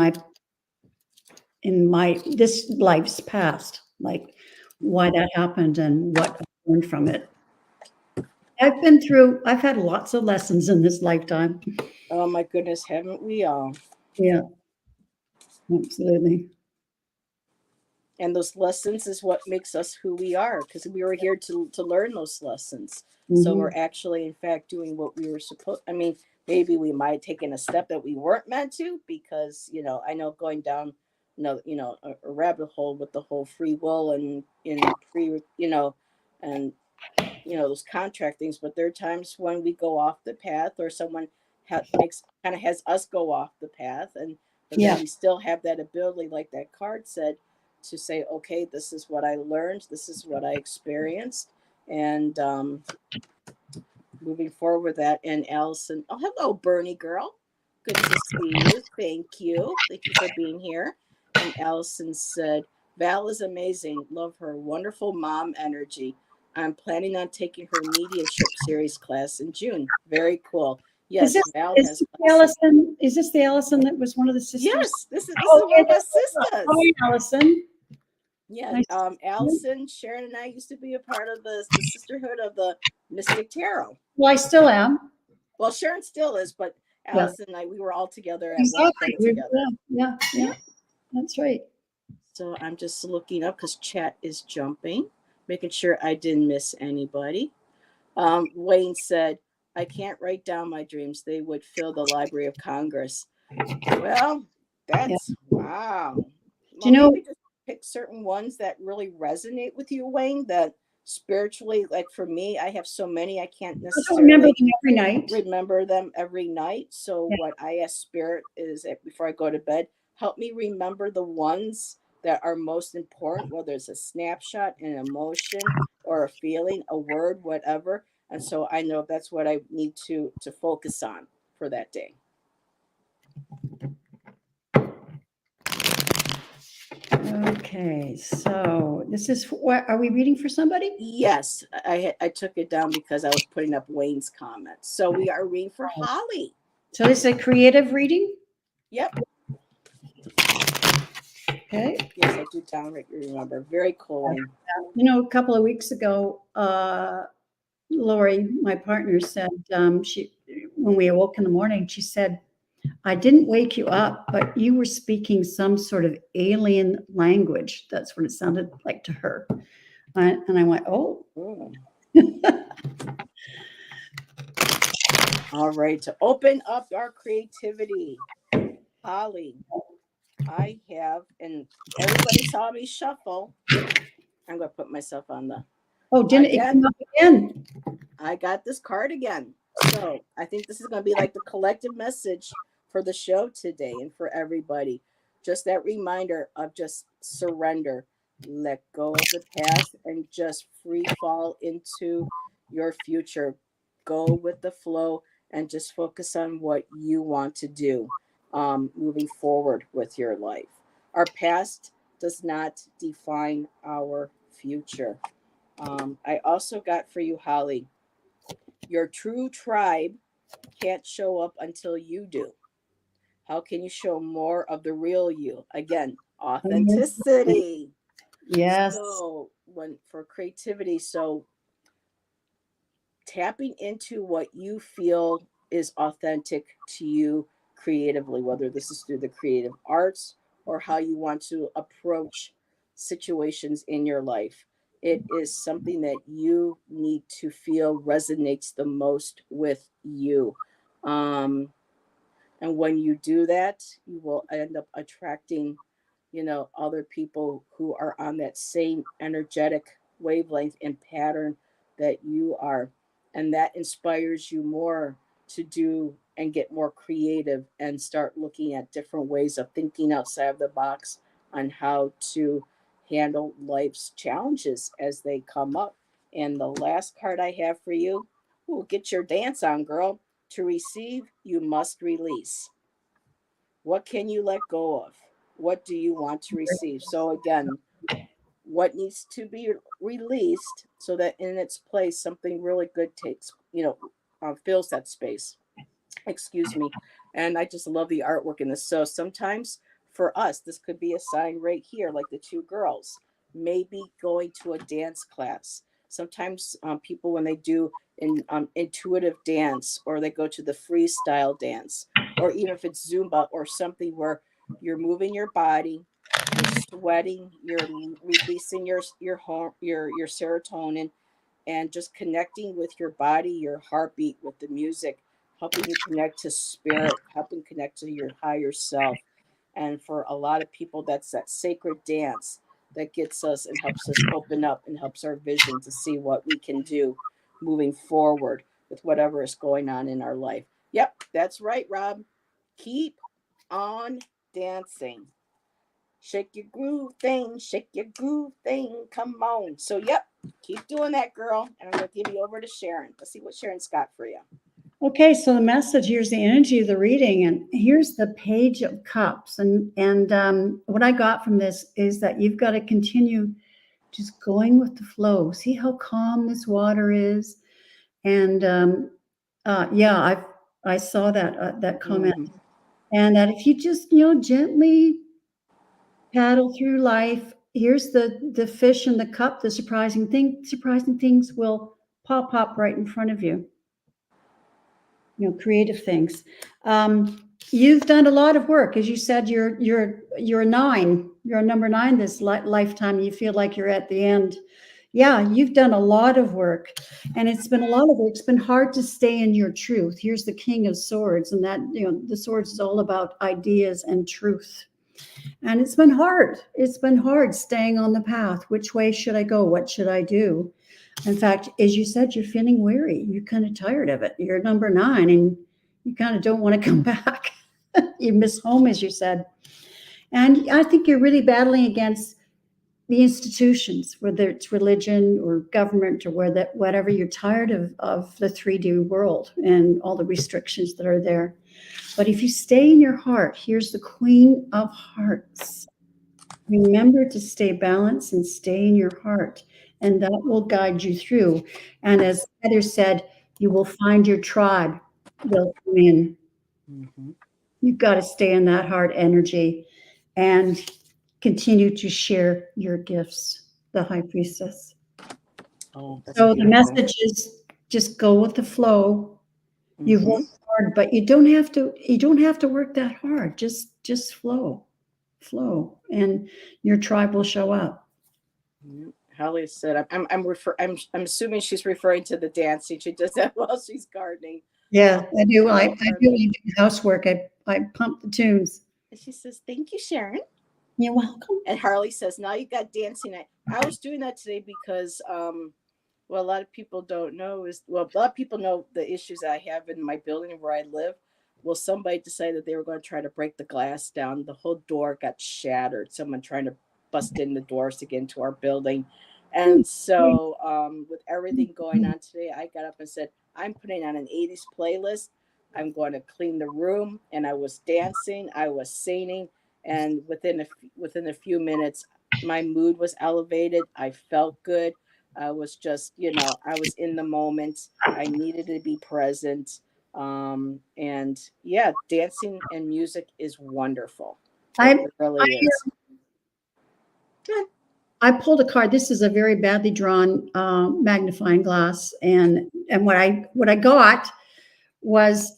my this life's past, like why that happened and what I learned from it. I've had lots of lessons in this lifetime. oh my goodness, haven't we all? Yeah, absolutely. And those lessons is what makes us who we are, because we were here to learn those lessons. So we're Mhm. actually in fact doing what we were supposed. I mean, maybe we might have taken a step that we weren't meant to, because I know going down a rabbit hole with the whole free will and free and those contract things. But there are times when we go off the path, or someone makes kind of has us go off the path, and then Yeah. we still have that ability, like that card said, to say, okay, this is what I learned, this is what I experienced, and moving forward with that. And Allison, oh, hello, Bernie girl, good to see you. Thank you for being here. And Allison said, Val is amazing, love her, wonderful mom energy. I'm planning on taking her mediumship series class in June. Very cool. Yes, this Val is has this the glasses. Allison? Is this the Allison that was one of the sisters? Yes, this is one Okay, of my that's sisters. hi, Allison. Yeah, Nice to see you. Allison, Sharon, and I used to be a part of the sisterhood of the Mystic Tarot. Well, I still am. Well, Sharon still is, but Yeah, Allison and I, we were all together at one exactly. point together. Yeah. That's right. So I'm just looking up because chat is jumping, making sure I didn't miss anybody. Wayne said, I can't write down my dreams. They would fill the Library of Congress. Well, Yeah. that's wow. Do Well, you know? maybe just pick certain ones that really resonate with you, Wayne, that spiritually, like for me, I have so many, I can't I don't remember necessarily them every night. remember them every night. So Yeah. what I ask spirit is before I go to bed, help me remember the ones that are most important, whether it's a snapshot, an emotion, or a feeling, a word, whatever. And so I know that's what I need to focus on for that day. Okay, so this is what are we reading for somebody? Yes, I took it down because I was putting up Wayne's comments. So we are reading for Holly. So this is a creative reading. Yep. Okay. Yes, I do downright remember. Very cool, Wayne. You know, a couple of weeks ago, Lori, my partner, said she when we awoke in the morning, she said, I didn't wake you up, but you were speaking some sort of alien language. That's what it sounded like to her. And I went, oh. Oh. All right, to open up our creativity, Holly, I have, and everybody saw me shuffle. I'm going to put myself on the. Oh, didn't it come up again? I got this card again. So I think this is going to be like the collective message for the show today and for everybody. Just that reminder of just surrender, let go of the past, and just free fall into your future. Go with the flow and just focus on what you want to do moving forward with your life. Our past does not define our future. I also got for you, Holly, your true tribe can't show up until you do. How can you show more of the real you? Again, authenticity. Yes. So, when for creativity, so tapping into what you feel is authentic to you creatively, whether this is through the creative arts or how you want to approach situations in your life. It is something that you need to feel resonates the most with you. Um, and when you do that, you will end up attracting, other people who are on that same energetic wavelength and pattern that you are. And that inspires you more to do and get more creative and start looking at different ways of thinking outside of the box on how to handle life's challenges as they come up. And the last card I have for you, ooh, get your dance on, girl. To receive, you must release. What can you let go of? What do you want to receive? So, again, what needs to be released so that in its place something really good takes, fills that space. Excuse me. And I just love the artwork in this. So, sometimes for us, this could be a sign right here, like the two girls, maybe going to a dance class. Sometimes people, when they do intuitive dance or they go to the freestyle dance, or even if it's Zumba or something where you're moving your body, you're sweating, you're releasing your serotonin, and just connecting with your body, your heartbeat, with the music, helping you connect to spirit, helping connect to your higher self. And for a lot of people, that's that sacred dance that gets us and helps us open up and helps our vision to see what we can do moving forward with whatever is going on in our life. Yep, that's right, Rob. Keep on dancing. Shake your groove thing, shake your groove thing. Come on. So, yep, keep doing that, girl. And I'm going to give you over to Sharon. Let's see what Sharon's got for you. Okay, so the message, here's the energy of the reading, and here's the Page of Cups. And what I got from this is that you've got to continue just going with the flow. See how calm this water is. And yeah, I saw that comment. Mhm. And that if you just, gently paddle through life, here's the fish in the cup, the surprising things will pop right in front of you. Creative things. You've done a lot of work, as you said. You're a 9. You're a number 9 this lifetime. You feel like you're at the end. Yeah, you've done a lot of work, and it's been a lot of work. It's been hard to stay in your truth. Here's the King of Swords, and that the swords is all about ideas and truth. And it's been hard. It's been hard staying on the path. Which way should I go? What should I do? In fact, as you said, you're feeling weary. You're kind of tired of it. You're number 9 and you kind of don't want to come back. You miss home, as you said. And I think you're really battling against the institutions, whether it's religion or government or whatever. You're tired of the 3D world and all the restrictions that are there. But if you stay in your heart, here's the Queen of Hearts. Remember to stay balanced and stay in your heart, and that will guide you through. And as Heather said, you will find your tribe. They'll come in. Mhm. You've got to stay in that heart energy and continue to share your gifts, the High Priestess. Oh, that's So the beautiful. message is just go with the flow. You've Mhm. worked hard, but you don't have to work that hard. Just flow, and your tribe will show up. Mhm. Holly said, I'm assuming she's referring to the dancing. She does that while she's gardening. Yeah, I do. I Hello, do Harley. when I do housework. I pump the tunes. And she says, "Thank you, Sharon." You're welcome. And Harley says, "Now you got dancing." I was doing that today because what a lot of people don't know is, well, a lot of people know the issues I have in my building where I live. Well, somebody decided that they were going to try to break the glass down. The whole door got shattered. Someone trying to bust in the doors to get into our building. And so, with everything going on today, I got up and said, I'm putting on an 80s playlist. I'm going to clean the room. And I was dancing, I was singing. And within a few minutes, my mood was elevated. I felt good. I was just, I was in the moment. I needed to be present. And yeah, dancing and music is wonderful. It I really is. I pulled a card. This is a very badly drawn magnifying glass, and what I got was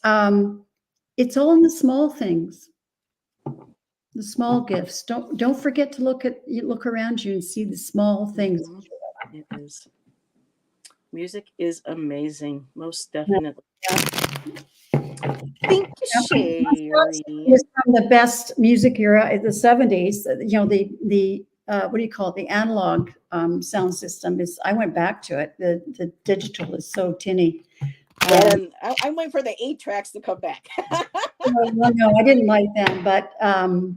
it's all in the small things, the small gifts. Don't forget to look around you and see the small things. Mhm. It is. Music is amazing, most definitely. Thank you, Sherry. Is from the best music era in the 70s. The what do you call it? The analog sound system is. I went back to it. The digital is so tinny. And I'm waiting for the 8 tracks to come back. No, I didn't like them, but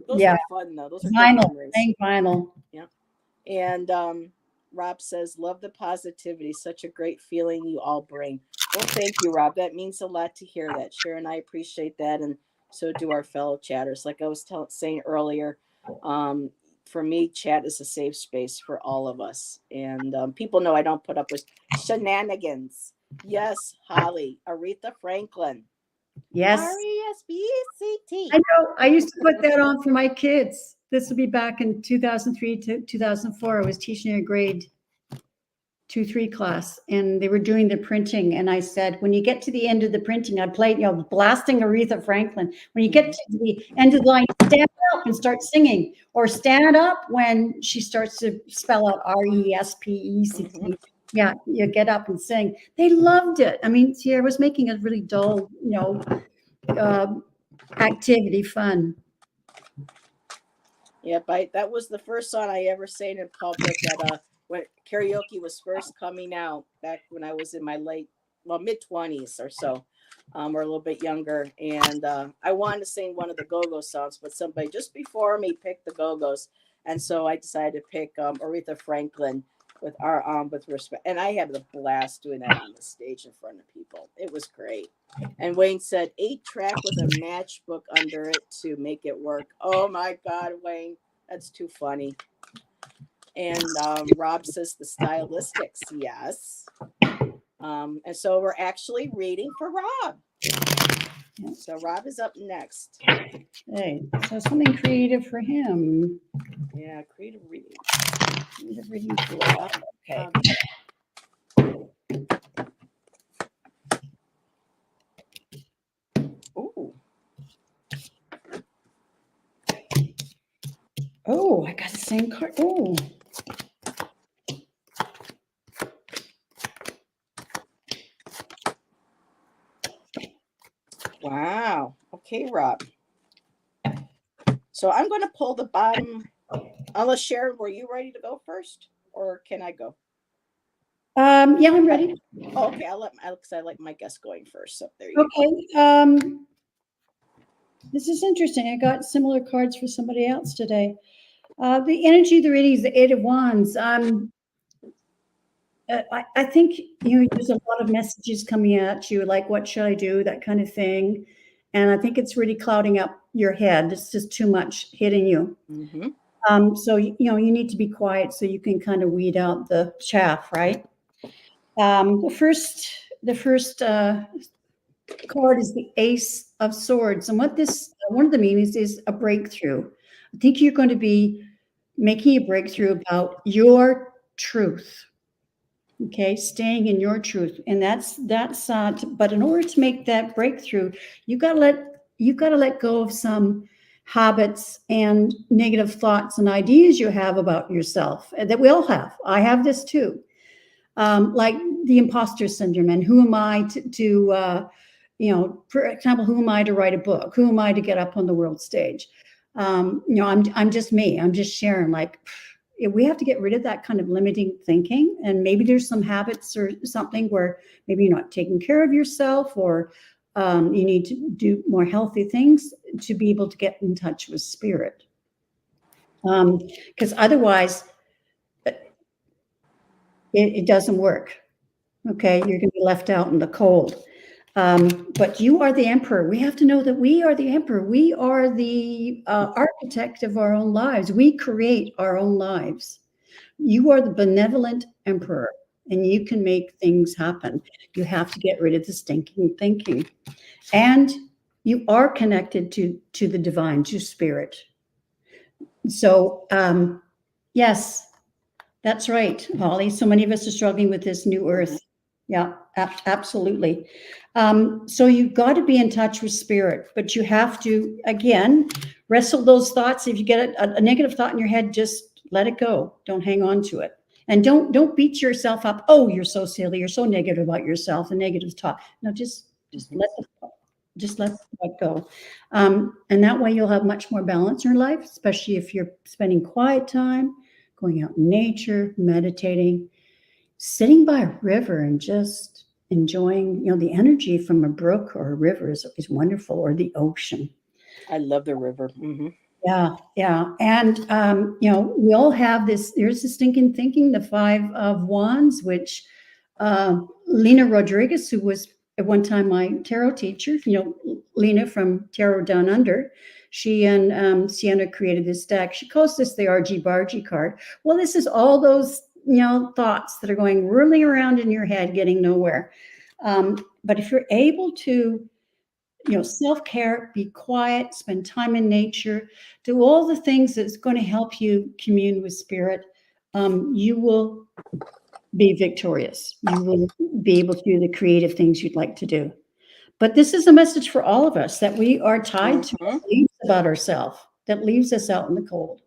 Those yeah, were fun though. Those are good vinyl, memories. playing vinyl. Yeah. And Rob says, "Love the positivity. Such a great feeling you all bring." Well, thank you, Rob. That means a lot to hear that. Sharon, I appreciate that, and so do our fellow chatters. Like I was saying earlier, um, for me, chat is a safe space for all of us, and people know I don't put up with shenanigans. Yes, Holly, Aretha Franklin, Yes, RESPCT. I know. I used to put that on for my kids. This would be back in 2003 to 2004. I was teaching a grade 2, 3 class, and they were doing the printing. And I said, when you get to the end of the printing, I played, blasting Aretha Franklin. When you get to the end of the line, stand up and start singing, or stand up when she starts to spell out RESPECT. Yeah, you get up and sing. They loved it. I mean, see, I was making a really dull, uh, activity fun. Yep, that was the first song I ever sang in public at when karaoke was first coming out back when I was in my mid 20s or so, or a little bit younger. And I wanted to sing one of the Go-Go songs, but somebody just before me picked the Go-Go's, and so I decided to pick Aretha Franklin with respect. And I had a blast doing that on the stage in front of people. It was great. And Wayne said 8-track with a matchbook under it to make it work. Oh my God, Wayne, that's too funny. And Rob says the stylistics, yes. And so we're actually reading for Rob. Yeah. So Rob is up next. Hey, so something creative for him. Yeah, creative reading. Creative reading for Rob. Okay. Ooh. Oh, I got the same card. Oh. Wow. Okay, Rob. So I'm going to pull the bottom. Unless Sharon, were you ready to go first, or can I go? Yeah, I'm ready. Oh, okay. I'll let Alex. I like my guest going first. So there you go. Okay. This is interesting. I got similar cards for somebody else today. The energy of the reading is the Eight of Wands. I think there's a lot of messages coming at you, like what should I do, that kind of thing. And I think it's really clouding up your head. It's just too much hitting you. Mm-hmm. So you need to be quiet so you can kind of weed out the chaff, right? The first card is the Ace of Swords, and one of the meanings is a breakthrough. I think you're going to be making a breakthrough about your truth. Okay, staying in your truth, and that's but in order to make that breakthrough, you got to let go of some habits and negative thoughts and ideas you have about yourself, and that we all have. I have this too, like the imposter syndrome, and who am I for example, who am I to write a book? Who am I to get up on the world stage? I'm just me. I'm just Sharon. Like, we have to get rid of that kind of limiting thinking. And maybe there's some habits or something where maybe you're not taking care of yourself, or you need to do more healthy things to be able to get in touch with spirit. Because otherwise, it doesn't work. Okay, you're going to be left out in the cold. But you are the emperor. We have to know that we are the emperor. We are the architect of our own lives. We create our own lives. You are the benevolent emperor, and you can make things happen. You have to get rid of the stinking thinking. And you are connected to the divine, to spirit. So, yes, that's right, Holly. So many of us are struggling with this new earth. Yeah, absolutely. So you've got to be in touch with spirit, but you have to, again, wrestle those thoughts. If you get a negative thought in your head, just let it go. Don't hang on to it. And don't beat yourself up. Oh, you're so silly. You're so negative about yourself, a negative talk. No, just let it go. And that way you'll have much more balance in your life, especially if you're spending quiet time, going out in nature, meditating, sitting by a river and just enjoying, the energy from a brook or a river is wonderful, or the ocean. I love the river. Mm-hmm. Yeah, yeah. And, we all have this, there's this stinking thinking, the Five of Wands, which Lena Rodriguez, who was at one time my tarot teacher, Lena from Tarot Down Under, she and Sienna created this deck. She calls this the RG Bargy card. Well, this is all those, thoughts that are going whirling around in your head, getting nowhere. But if you're able to, self-care, be quiet, spend time in nature, do all the things that's going to help you commune with spirit, you will be victorious. You will be able to do the creative things you'd like to do. But this is a message for all of us, that we are tied to beliefs about ourselves that leaves us out in the cold.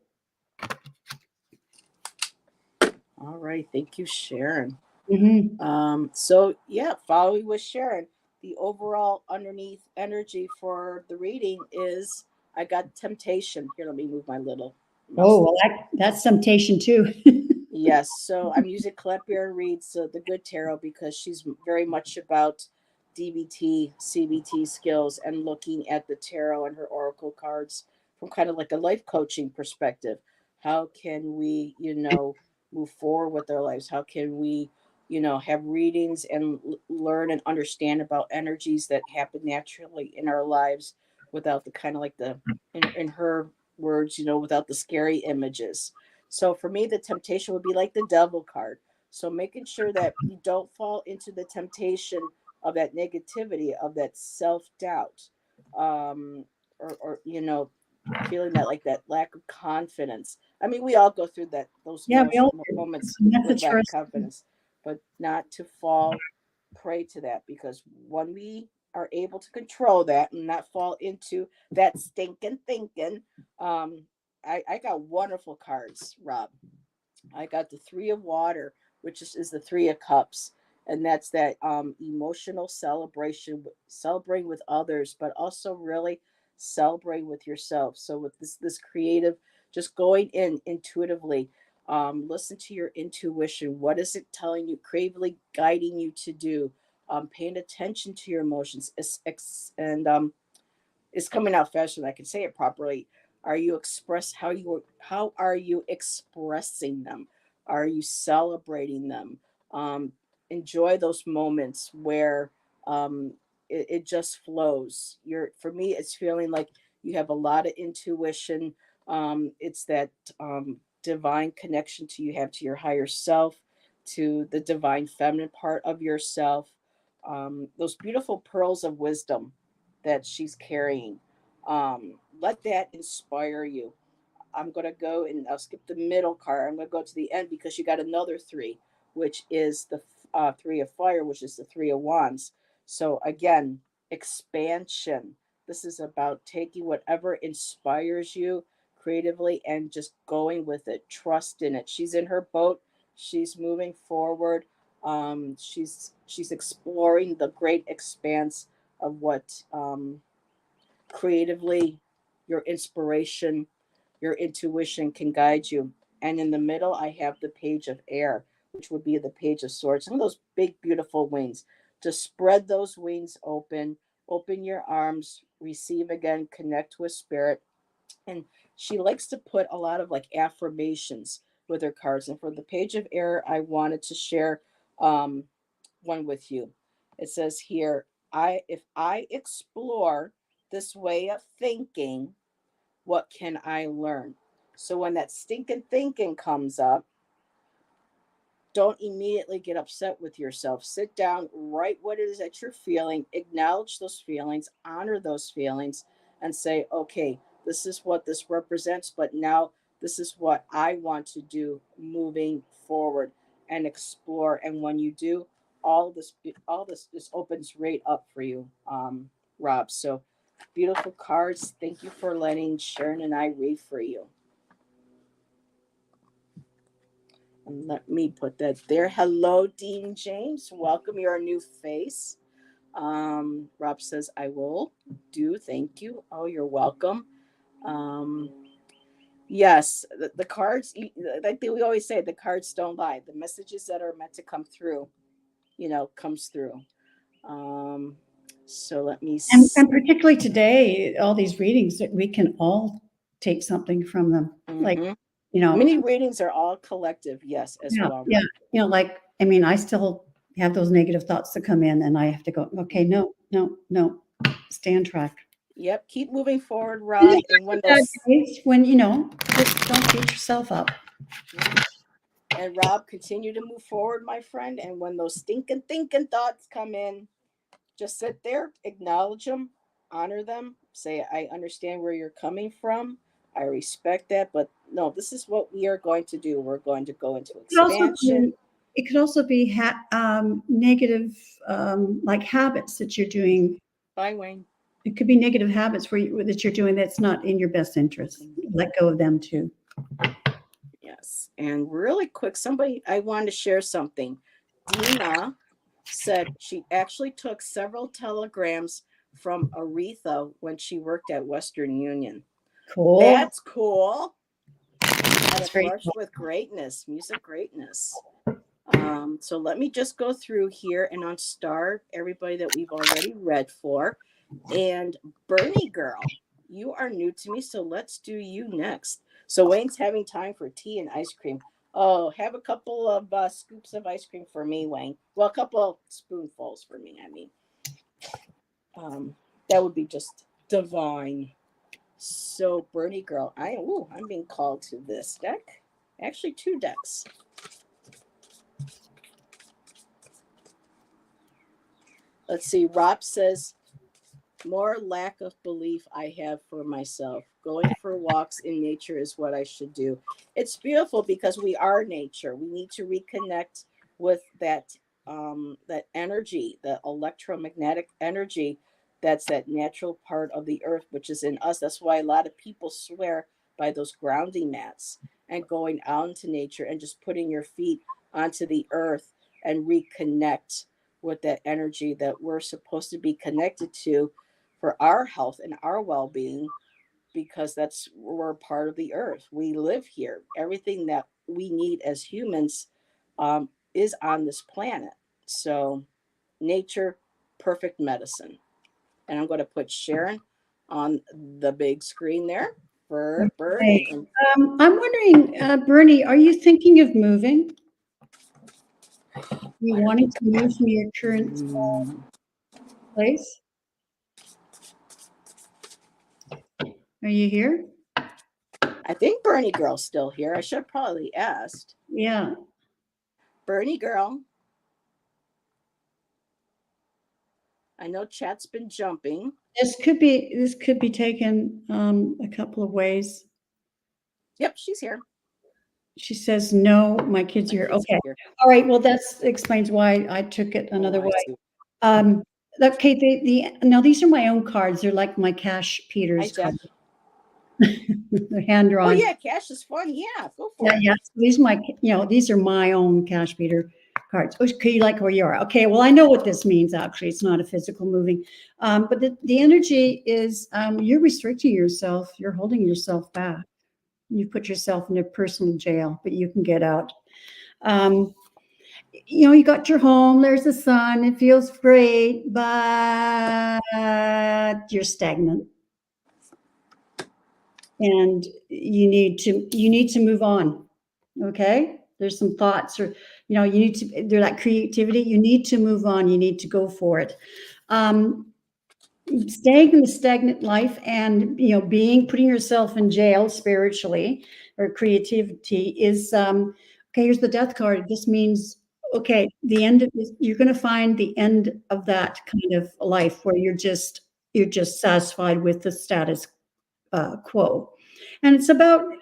All right. Thank you, Sharon. Mm-hmm. So yeah, following with Sharon, the overall underneath energy for the reading is I got temptation. Here, let me move my little mouse. Oh, well, that's temptation too. Yes. So I'm using Colette Baron Reed's The Good Tarot, because she's very much about DBT, CBT skills, and looking at the tarot and her oracle cards from kind of like a life coaching perspective. How can we, move forward with our lives? How can we, have readings and learn and understand about energies that happen naturally in our lives without the kind of like in her words, without the scary images. So for me, the temptation would be like the devil card. So making sure that you don't fall into the temptation of that negativity, of that self doubt. um, or feeling that like that lack of confidence. I mean, we all go through that those Yeah, we all do. moments with Message lack for of us. confidence, but not to fall prey to that, because when we are able to control that and not fall into that stinking thinking, um, I got wonderful cards, Rob. I got the Three of Water, which is the Three of Cups, and that's that emotional celebration, celebrating with others, but also really celebrate with yourself. So with this creative, just going in intuitively, listen to your intuition. What is it telling you? Creatively guiding you to do. Paying attention to your emotions, and it's coming out faster than I can say it properly. Are you express how are you expressing them? Are you celebrating them? Um, Enjoy those moments where it just flows. For me, it's feeling like you have a lot of intuition. It's that divine connection to you have to your higher self, to the divine feminine part of yourself. Those beautiful pearls of wisdom that she's carrying. Let that inspire you. I'm going to go and I'll skip the middle card. I'm going to go to the end because you got another three, which is the Three of Fire, which is the Three of Wands. So, again, expansion. This is about taking whatever inspires you creatively and just going with it. Trust in it. She's in her boat. She's moving forward. She's exploring the great expanse of what creatively your inspiration, your intuition can guide you. And in the middle, I have the Page of Air, which would be the Page of Swords. Some of those big, beautiful wings. To spread those wings open your arms, receive again, connect with spirit. And she likes to put a lot of like affirmations with her cards. And for the Page of Air, I wanted to share um, one with you. It says here, if I explore this way of thinking, what can I learn? So when that stinking thinking comes up, don't immediately get upset with yourself. Sit down, write what it is that you're feeling, acknowledge those feelings, honor those feelings, and say, okay, this is what this represents, but now this is what I want to do moving forward and explore. And when you do, all this opens right up for you, Rob. So beautiful cards. Thank you for letting Sharon and I read for you. And let me put that there. Hello, Dean James. Welcome. You're a new face. Rob says, I will do. Thank you. Oh, you're welcome. Um, yes, the cards, like we always say, the cards don't lie. The messages that are meant to come through, comes through. Um, so let me. And particularly today, all these readings that we can all take something from them. Like, Mhm. you know, Mini readings are all collective, yes, as yeah, well, yeah. Rob. Like, I mean, I still have those negative thoughts that come in and I have to go, okay, no, no, no, stay on track. Yep, keep moving forward, And Rob. there's And when bad those days when, just don't beat yourself up. And Rob, continue to move forward, my friend. And when those stinking thinking thoughts come in, just sit there, acknowledge them, honor them, say, I understand where you're coming from. I respect that. But no, this is what we are going to do. We're going to go into It could also expansion. be, it could also be negative, like habits that you're doing. Bye, Wayne. It could be negative habits that you're doing that's not in your best interest. Let go of them too. Yes. And really quick, I wanted to share something. Dina said she actually took several telegrams from Aretha when she worked at Western Union. Cool. That's cool. At a That's very brush cool. with greatness, music greatness. So let me just go through here and on star everybody that we've already read for. And Bernie girl, you are new to me, so let's do you next. So Wayne's having time for tea and ice cream. Oh, have a couple of scoops of ice cream for me, Wayne. Well, a couple of spoonfuls for me. I mean, um, that would be just divine. So Bernie girl, I'm being called to this deck. Actually, two decks. Let's see. Rob says more lack of belief I have for myself. Going for walks in nature is what I should do. It's beautiful because we are nature. We need to reconnect with that energy, the electromagnetic energy that's that natural part of the earth which is in us. That's why a lot of people swear by those grounding mats and going out into nature and just putting your feet onto the earth and reconnect with that energy that we're supposed to be connected to for our health and our well-being, because that's we're part of the earth. We live here. Everything that we need as humans is on this planet. So nature, perfect medicine. And I'm going to put Sharon on the big screen there for Right. Bernie. And I'm wondering, Bernie, are you thinking of moving? You wanting to move from your current place? Are you here? I think Bernie girl's still here. I should have probably asked. Yeah. Bernie girl, I know chat's been jumping. This could be taken a couple of ways. Yep, she's here. She says, no, my kids My are here. kids Okay. are here. All right. Well, that explains why I took it another Oh, I way. see. Um, okay. Now these are my own cards. They're like my Cash Hi, Peters Jeff. cards. They're hand Oh drawn. yeah, cash is fun. Yeah, go for Yeah, it. yeah. These are my own Cash Peter cards. Okay, you like where you are. Okay, well, I know what this means, actually. It's not a physical moving. But the energy is you're restricting yourself. You're holding yourself back. You put yourself in a personal jail, but you can get out. Um, you got your home, there's the sun, it feels great, but you're stagnant. And you need to move on. Okay, there's some thoughts, or you need to there's that creativity. You need to move on, you need to go for it. um Staying in the stagnant life, and putting yourself in jail spiritually or creativity is okay. Here's the death card. This means, okay, the end of this, you're going to find the end of that kind of life where you're just satisfied with the status quo. And it's about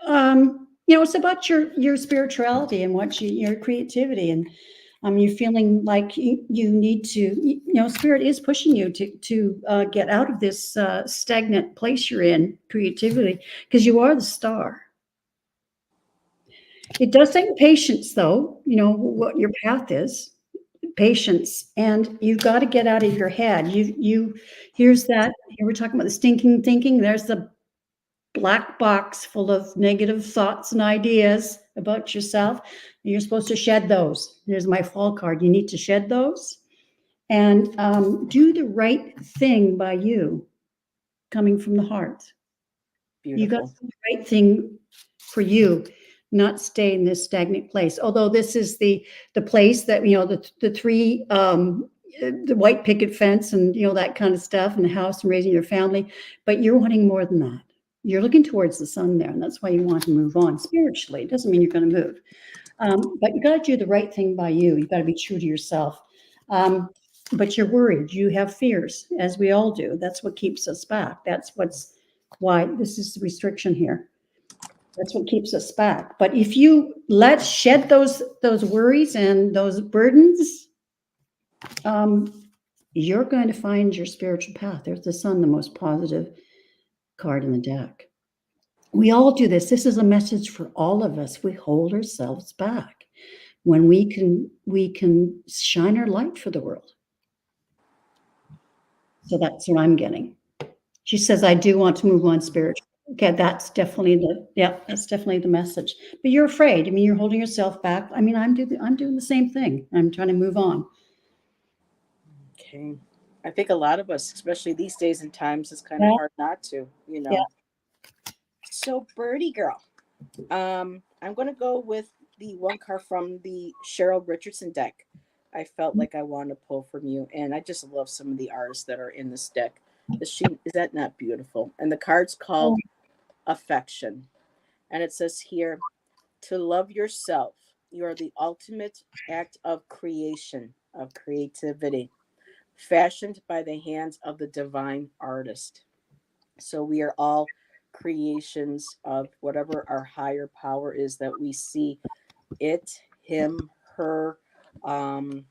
your spirituality and your creativity, and you're feeling like you need to, spirit is pushing you to get out of this stagnant place you're in creatively, because you are the star. It does take patience, though. You know what your path is. Patience, and you've got to get out of your head. Here's that. Here we're talking about the stinking thinking. There's the black box full of negative thoughts and ideas about yourself. You're supposed to shed those. There's my fall card. You need to shed those and do the right thing by you, coming from the heart. You got to Beautiful. do the right thing for you, not stay in this stagnant place. Although this is the place that the three the white picket fence and that kind of stuff, and the house and raising your family, but you're wanting more than that. You're looking towards the sun there, and that's why you want to move on spiritually. It doesn't mean you're going to move, but you got to do the right thing by you. You got to be true to yourself. But you're worried. You have fears, as we all do. That's what keeps us back. Why this is the restriction here. That's what keeps us back. But if you shed those worries and those burdens, you're going to find your spiritual path. There's the sun, the most positive card in the deck. We all do this. This is a message for all of us. We hold ourselves back when we can shine our light for the world. So that's what I'm getting. She says, I do want to move on spiritually. Okay, that's definitely the message. But you're afraid. I mean, you're holding yourself back. I mean, I'm doing the same thing. I'm trying to move on. Okay. I think a lot of us, especially these days and times, it's kind of Yeah, hard not to, yeah. So, Birdie girl, I'm going to go with the one card from the Cheryl Richardson deck. I felt like I wanted to pull from you, and I just love some of the artists that are in this deck. Is that not beautiful? And the card's Oh, called Affection, and it says here, to love yourself. You are the ultimate act of creation, of creativity. fashioned by the hands of the divine artist. So we are all creations of whatever our higher power is that we see it, him, her. Um,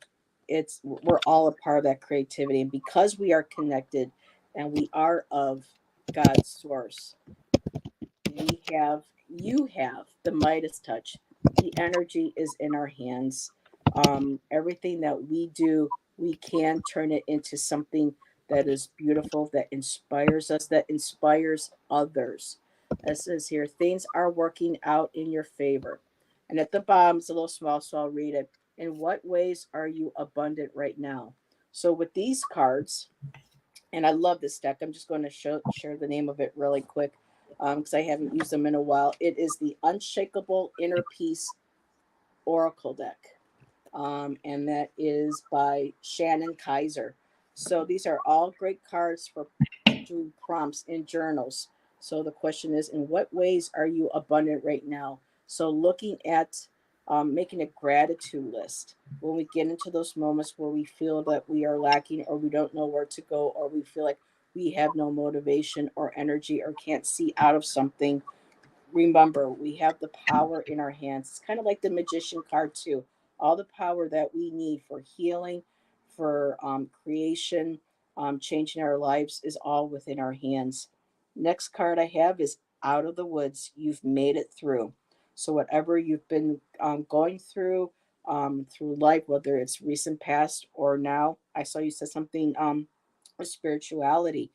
we're all a part of that creativity, and because we are connected and we are of God's source, we have you have the Midas touch. The energy is in our hands. Everything that we do, we can turn it into something that is beautiful, that inspires us, that inspires others. It says here, things are working out in your favor. And at the bottom, it's a little small, so I'll read it. In what ways are you abundant right now? So with these cards, and I love this deck. I'm just going to share the name of it really quick because I haven't used them in a while. It is the Unshakable Inner Peace Oracle deck, and that is by Shannon Kaiser. So these are all great cards for doing prompts in journals. So the question is, in what ways are you abundant right now? So looking at making a gratitude list when we get into those moments where we feel that we are lacking or we don't know where to go or we feel like we have no motivation or energy or can't see out of something. Remember, we have the power in our hands. It's kind of like the magician card too. All the power that we need for healing, for creation, changing our lives is all within our hands. Next card I have is Out of the Woods. You've made it through. So whatever you've been going through life, whether it's recent past or now, I saw you said something with spirituality.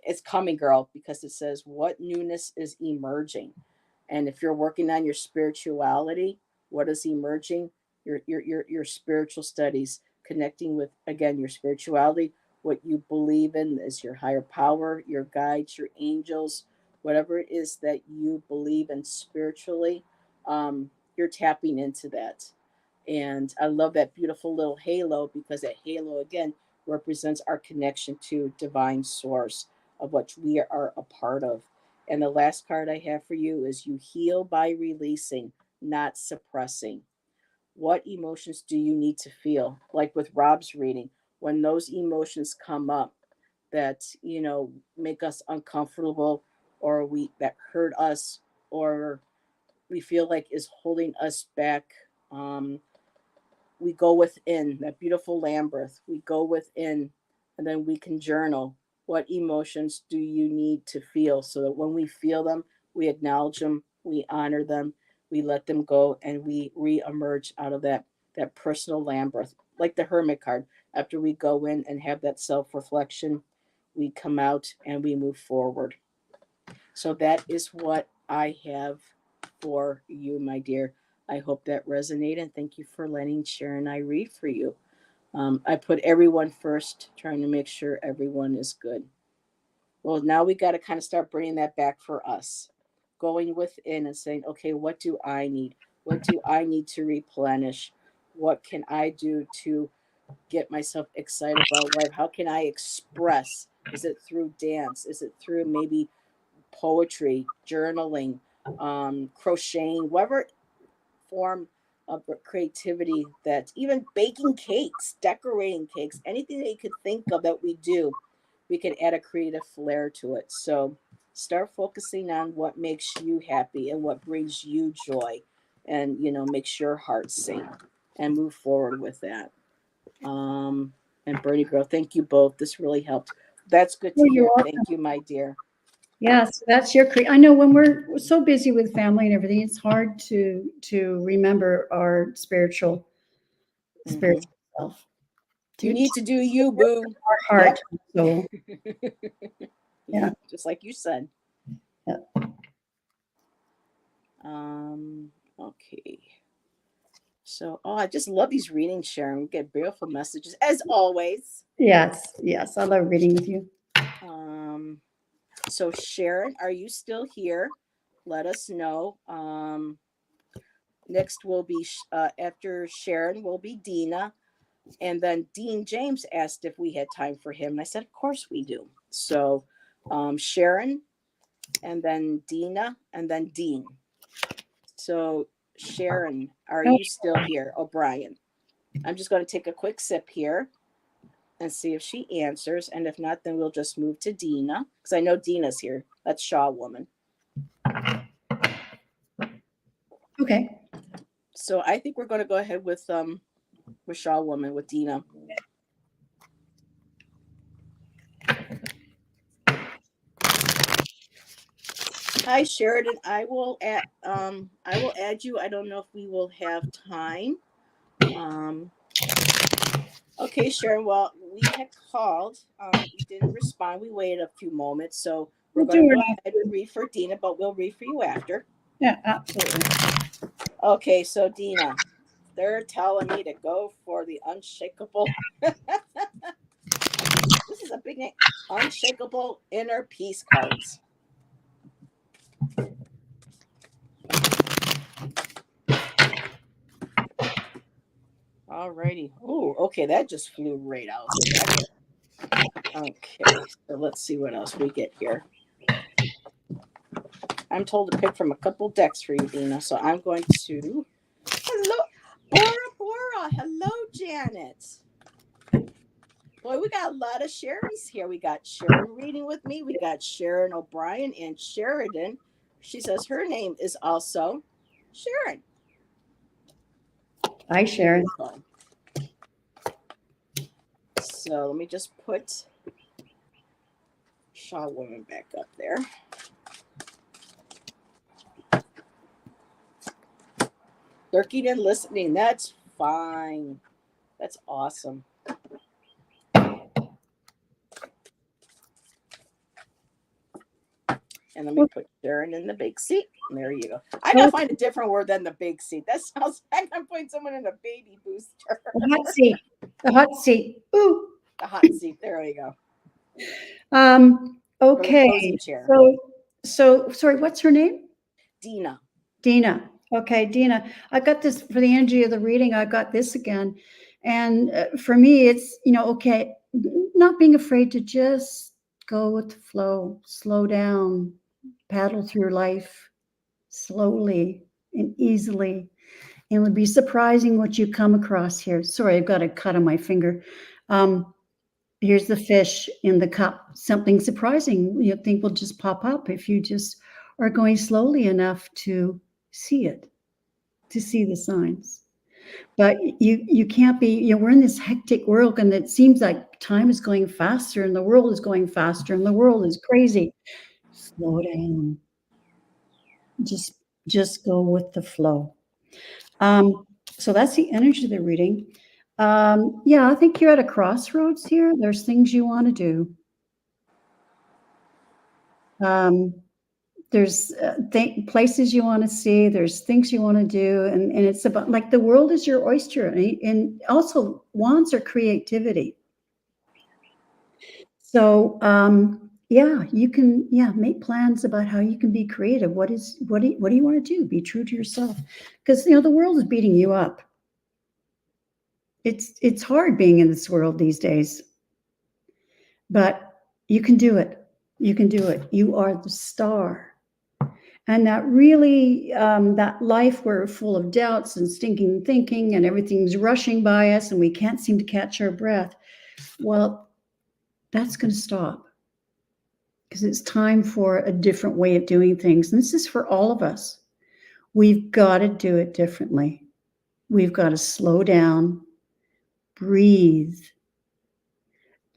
It's coming, girl, because it says what newness is emerging. And if you're working on your spirituality, what is emerging? Your spiritual studies, connecting with again your spirituality, what you believe in is your higher power, your guides, your angels, whatever it is that you believe in spiritually, you're tapping into that. And I love that beautiful little halo because that halo again represents our connection to divine source of which we are a part of. And the last card I have for you is you heal by releasing, not suppressing. What emotions do you need to feel? Like with Rob's reading, when those emotions come up that, make us uncomfortable or we that hurt us or we feel like is holding us back. We go within that beautiful Lambeth. We go within and then we can journal. What emotions do you need to feel so that when we feel them, we acknowledge them, we honor them, we let them go, and we re-emerge out of that personal Lambeth, like the Hermit card. After we go in and have that self-reflection, we come out and we move forward. So that is what I have for you, my dear. I hope that resonated. And thank you for letting Sharon and I read for you. I put everyone first, trying to make sure everyone is good. Well, now we got to kind of start bringing that back for us, going within and saying, okay, what do I need? What do I need to replenish? What can I do to get myself excited about life? How can I express? Is it through dance? Is it through maybe poetry, journaling, crocheting, whatever form of creativity that even baking cakes, decorating cakes, anything that you could think of that we do, we can add a creative flair to it. So start focusing on what makes you happy and what brings you joy and makes your heart sing and move forward with that. And Bernie girl, thank you both. This really helped. That's good to Well, you're hear. welcome. Thank you, my dear. Yes, that's your I know when we're so busy with family and everything, it's hard to remember our Hmm. spiritual self. You To need to do you, boo. our Yep. heart. So yeah, Yep, just like you said. yeah. Okay. So, I just love these readings, Sharon. We get beautiful messages as always. Yes, yes. I love reading with you. Um, so Sharon, are you still here? Let us know. Next will be after Sharon will be Dina, and then Dean James asked if we had time for him, and I said, of course we do. So, Sharon, and then Dina, and then Dean. So, Sharon, are Oh, you still here? O'Brien. I'm just going to take a quick sip here. and see if she answers. And if not, then we'll just move to Dina, because I know Dina's here. That's Shaw Woman. Okay. So I think we're going to go ahead with Shaw Woman with Dina. Hi, Sheridan. I will add you. I don't know if we will have time. Okay, Sharon. Well, we had called. You didn't respond. We waited a few moments, so we're going to go ahead and read for Dina, but we'll read for you after. Yeah, absolutely. Okay, so Dina, they're telling me to go for the unshakable. This is a big name. Unshakable inner peace cards. Alrighty. Oh, okay, that just flew right out. Okay, so let's see what else we get here. I'm told to pick from a couple decks for you, Dina. So I'm going to. Hello, Bora. Hello, Janet. Boy, we got a lot of Sherry's here. We got Sharon reading with me. We got Sharon O'Brien and Sheridan. She says her name is also Sharon. Hi, Sharon. So let me just put Shaw Woman back up there. Lurking and listening. That's fine. That's awesome. And let me put Sharon in the big seat. There you go. I gotta find a different word than the big seat. That sounds like I'm putting someone in a baby booster. The hot seat. The hot seat. Ooh. The hot seat. There we go. Okay. So sorry, what's her name? Dina. Dina. Okay, Dina. I got this for the energy of the reading. I got this again. And for me, it's, okay, not being afraid to just go with the flow, slow down, paddle through life slowly and easily. And it'll be surprising what you come across here. Sorry, I've got a cut on my finger. Here's the fish in the cup. Something surprising you think will just pop up if you just are going slowly enough to see it, to see the signs. But you can't be, we're in this hectic world, and it seems like time is going faster and the world is going faster and the world is crazy. Slow down. Just go with the flow. So that's the energy of the reading. Yeah, I think you're at a crossroads here. There's things you want to do. There's places you want to see. There's things you want to do. And it's about, like, the world is your oyster. And also wands are creativity. So, yeah, you can, make plans about how you can be creative. What do you want to do? Be true to yourself. Because, the world is beating you up. It's hard being in this world these days, but you can do it. You can do it. You are the star. And that really, that life where we're full of doubts and stinking thinking and everything's rushing by us and we can't seem to catch our breath. Well, that's going to stop, because it's time for a different way of doing things. And this is for all of us. We've got to do it differently. We've got to slow down, breathe,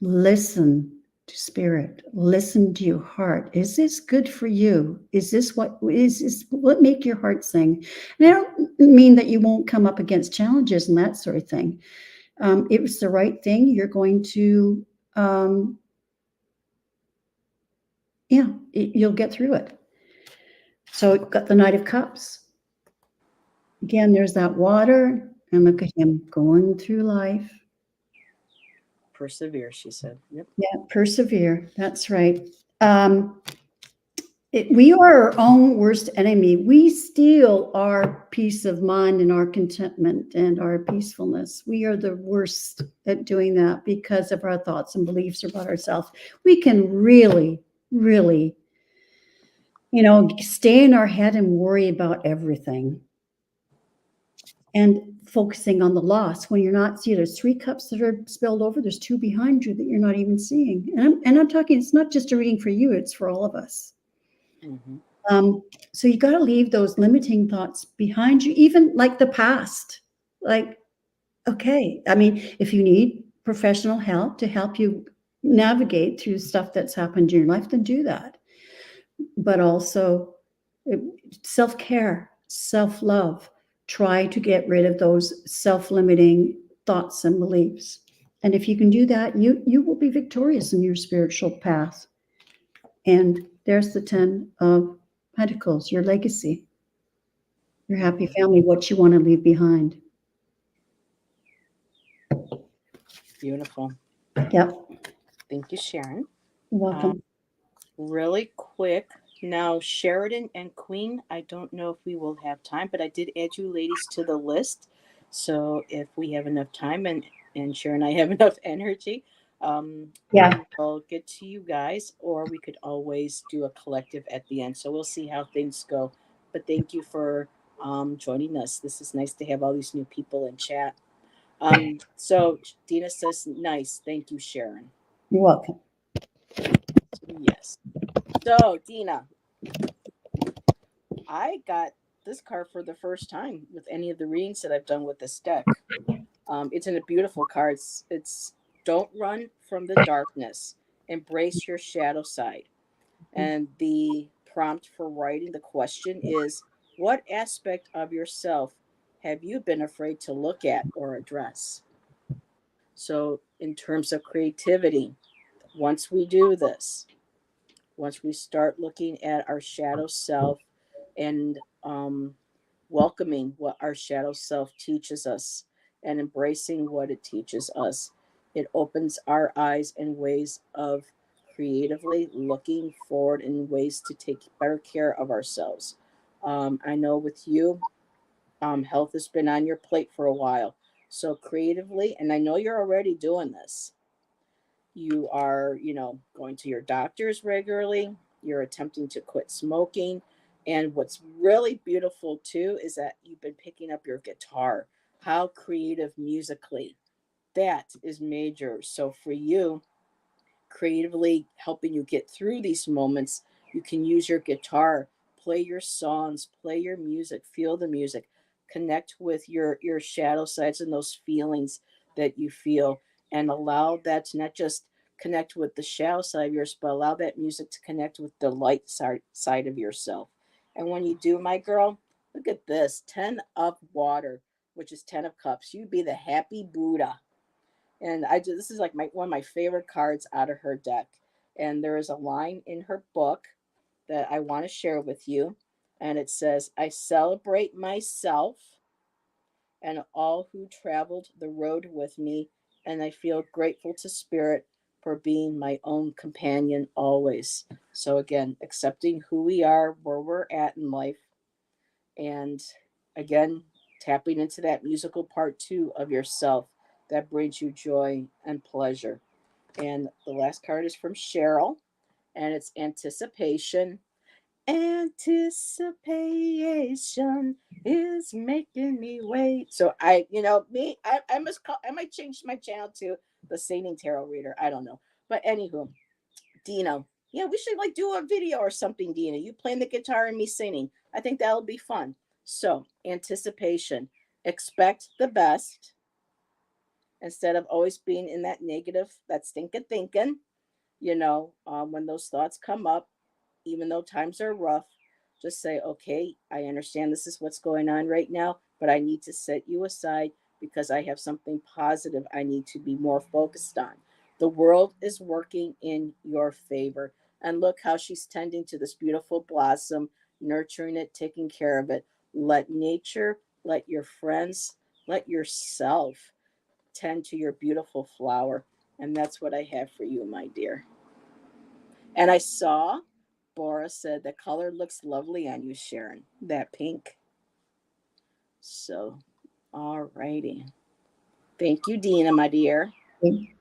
listen to spirit, listen to your heart. Is this good for you? Is this what make your heart sing? And I don't mean that you won't come up against challenges and that sort of thing. If it's the right thing, you're going to, you'll get through it. So it got the Knight of Cups. Again, there's that water, and look at him going through life. Persevere, she said. Yep. Yeah, persevere. That's right. We are our own worst enemy. We steal our peace of mind and our contentment and our peacefulness. We are the worst at doing that because of our thoughts and beliefs about ourselves. We can really, really, stay in our head and worry about everything. And focusing on the loss when you're not. See, there's 3 cups that are spilled over. There's 2 behind you that you're not even seeing. And I'm talking. It's not just a reading for you. It's for all of us. So you got to leave those limiting thoughts behind you, even like the past. Like, okay, I mean, if you need professional help to help you navigate through stuff that's happened in your life, then do that. But also self-care, self-love. Try to get rid of those self-limiting thoughts and beliefs. And if you can do that, you will be victorious in your spiritual path. And there's the 10 of Pentacles, your legacy, your happy family, what you want to leave behind. Beautiful. Yep. Thank you, Sharon. You're welcome. Really quick. Now, Sheridan and Queen, I don't know if we will have time, but I did add you ladies to the list. So if we have enough time and Sharon and I have enough energy, we'll get to you guys, or we could always do a collective at the end. So we'll see how things go. But thank you for joining us. This is nice to have all these new people in chat. So Dina says, nice. Thank you, Sharon. You're welcome. Yes. So, Dina, I got this card for the first time with any of the readings that I've done with this deck. It's in a beautiful card. It's don't run from the darkness. Embrace your shadow side. And the prompt for writing the question is, what aspect of yourself have you been afraid to look at or address? So, in terms of creativity, once we do this, once we start looking at our shadow self and welcoming what our shadow self teaches us and embracing what it teaches us, it opens our eyes in ways of creatively looking forward in ways to take better care of ourselves. I know with you, health has been on your plate for a while. So creatively, and I know you're already doing this, you are, going to your doctors regularly, you're attempting to quit smoking. And what's really beautiful too is that you've been picking up your guitar. How creative musically. That is major. So for you, creatively helping you get through these moments, you can use your guitar, play your songs, play your music, feel the music, connect with your shadow sides and those feelings that you feel, and allow that to not just connect with the shadow side of yours, but allow that music to connect with the light side of yourself. And when you do, my girl, look at this 10 of water, which is 10 of cups. You'd be the happy Buddha. And this is like one of my favorite cards out of her deck. And there is a line in her book that I want to share with you. And it says, I celebrate myself and all who traveled the road with me, and I feel grateful to Spirit for being my own companion always. So again, accepting who we are, where we're at in life, and again, tapping into that musical part too of yourself that brings you joy and pleasure. And the last card is from Cheryl, and it's anticipation. Anticipation is making me wait. So I might change my channel to the Singing Tarot Reader. I don't know, but anywho, Dina, yeah, we should like do a video or something. Dina, you playing the guitar and me singing. I think that'll be fun. So anticipation, expect the best instead of always being in that negative, that stinking thinking. When those thoughts come up, even though times are rough, just say, okay, I understand this is what's going on right now, but I need to set you aside because I have something positive I need to be more focused on. The world is working in your favor. And look how she's tending to this beautiful blossom, nurturing it, taking care of it. Let nature, let your friends, let yourself tend to your beautiful flower. And that's what I have for you, my dear. And I saw Bora said the color looks lovely on you, Sharon. That pink. So, all righty. Thank you, Dina, my dear. Wait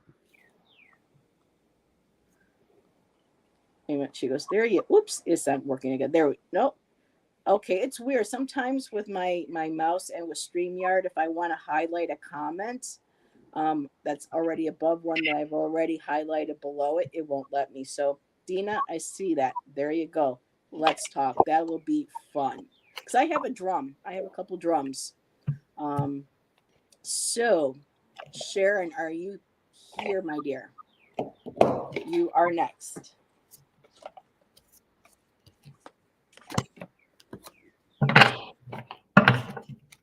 a minute. She goes, there you. Oops, it's not working again. There we. Nope. Okay, it's weird. Sometimes with my mouse and with StreamYard, if I want to highlight a comment that's already above one that I've already highlighted below it, it won't let me. So Dina, I see that. There you go. Let's talk. That will be fun. Because I have a drum. I have a couple drums. Um, so Sharon, are you here, my dear? You are next.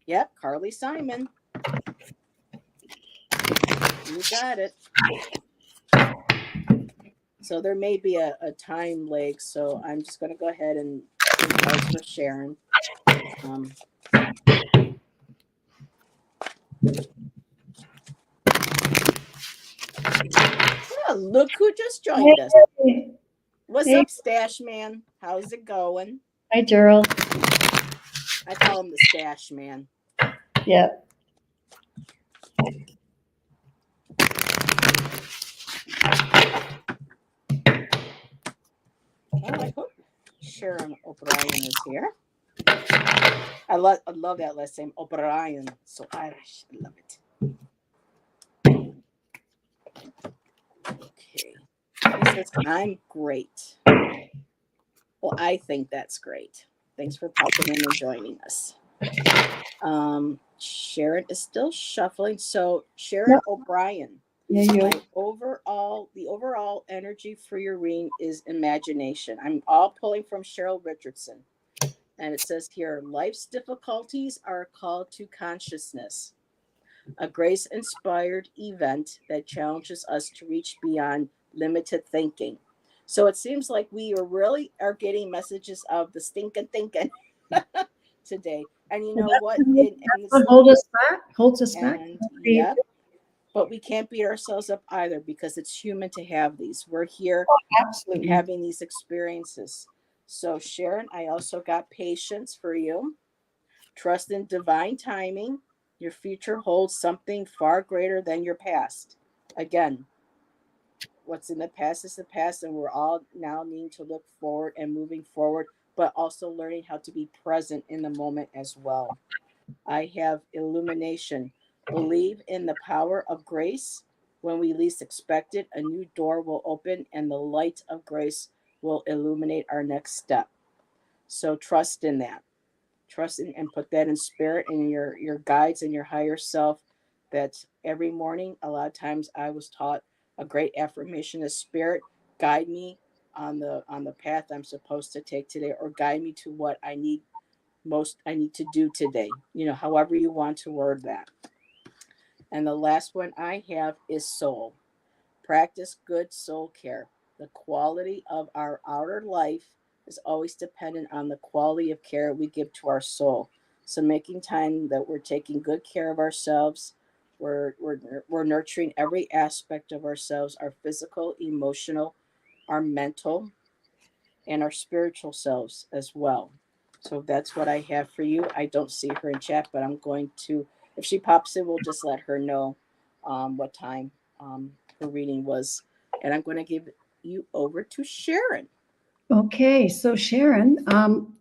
Yep, Carly Simon. You got it. So there may be a time lag, so I'm just going to go ahead and pause for Sharon. Oh, look who just joined us. What's up, Stash Man? How's it going? Hi, Gerald. I call him the Stash Man. Yeah. Oh, I hope Sharon O'Brien is here. I love that last name, O'Brien. So Irish. I love it. Okay. He says, I'm great. Well, I think that's great. Thanks for popping in and joining us. Sharon is still shuffling. So Sharon O'Brien. Yeah, the overall energy for your reading is imagination. I'm all pulling from Cheryl Richardson. And it says here, life's difficulties are a call to consciousness, a grace-inspired event that challenges us to reach beyond limited thinking. So it seems like we are getting messages of the stinking thinking today. And you know what? What holds us back. Yep. But we can't beat ourselves up either because it's human to have these. We're here Absolutely having these experiences. So Sharon, I also got patience for you. Trust in divine timing. Your future holds something far greater than your past. Again, what's in the past is the past, and we're all now needing to look forward and moving forward, but also learning how to be present in the moment as well. I have illumination. Believe in the power of grace. When we least expect it, a new door will open and the light of grace will illuminate our next step. So trust in that. Trust in, and put that in spirit and your guides and your higher self. That every morning, a lot of times I was taught a great affirmation of spirit, guide me on the path I'm supposed to take today, or guide me to what I need to do today. However you want to word that. And the last one I have is soul. Practice good soul care. The quality of our outer life is always dependent on the quality of care we give to our soul. So making time that we're taking good care of ourselves, we're nurturing every aspect of ourselves, our physical, emotional, our mental, and our spiritual selves as well. So that's what I have for you. I don't see her in chat, but I'm going to, if she pops in, we'll just let her know what time her reading was. And I'm going to give you over to Sharon. Okay, so Sharon,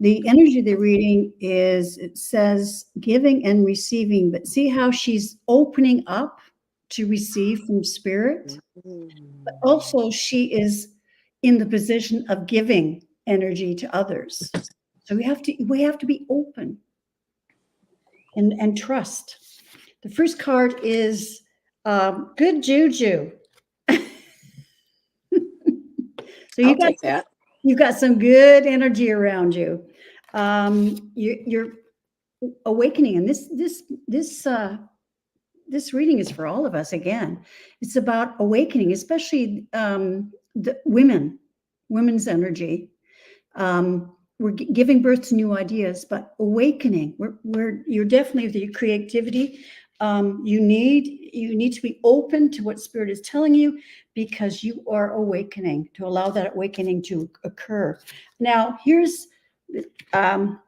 the energy of the reading is, it says giving and receiving, but see how she's opening up to receive from spirit? But also she is in the position of giving energy to others. So we have to be open and trust. The first card is good juju. So you've got some good energy around you. You're awakening, and this reading is for all of us. Again, it's about awakening, especially the women's energy. We're giving birth to new ideas, but awakening. You're definitely with your creativity. You need to be open to what spirit is telling you, because you are awakening, to allow that awakening to occur. Now, here's Aunt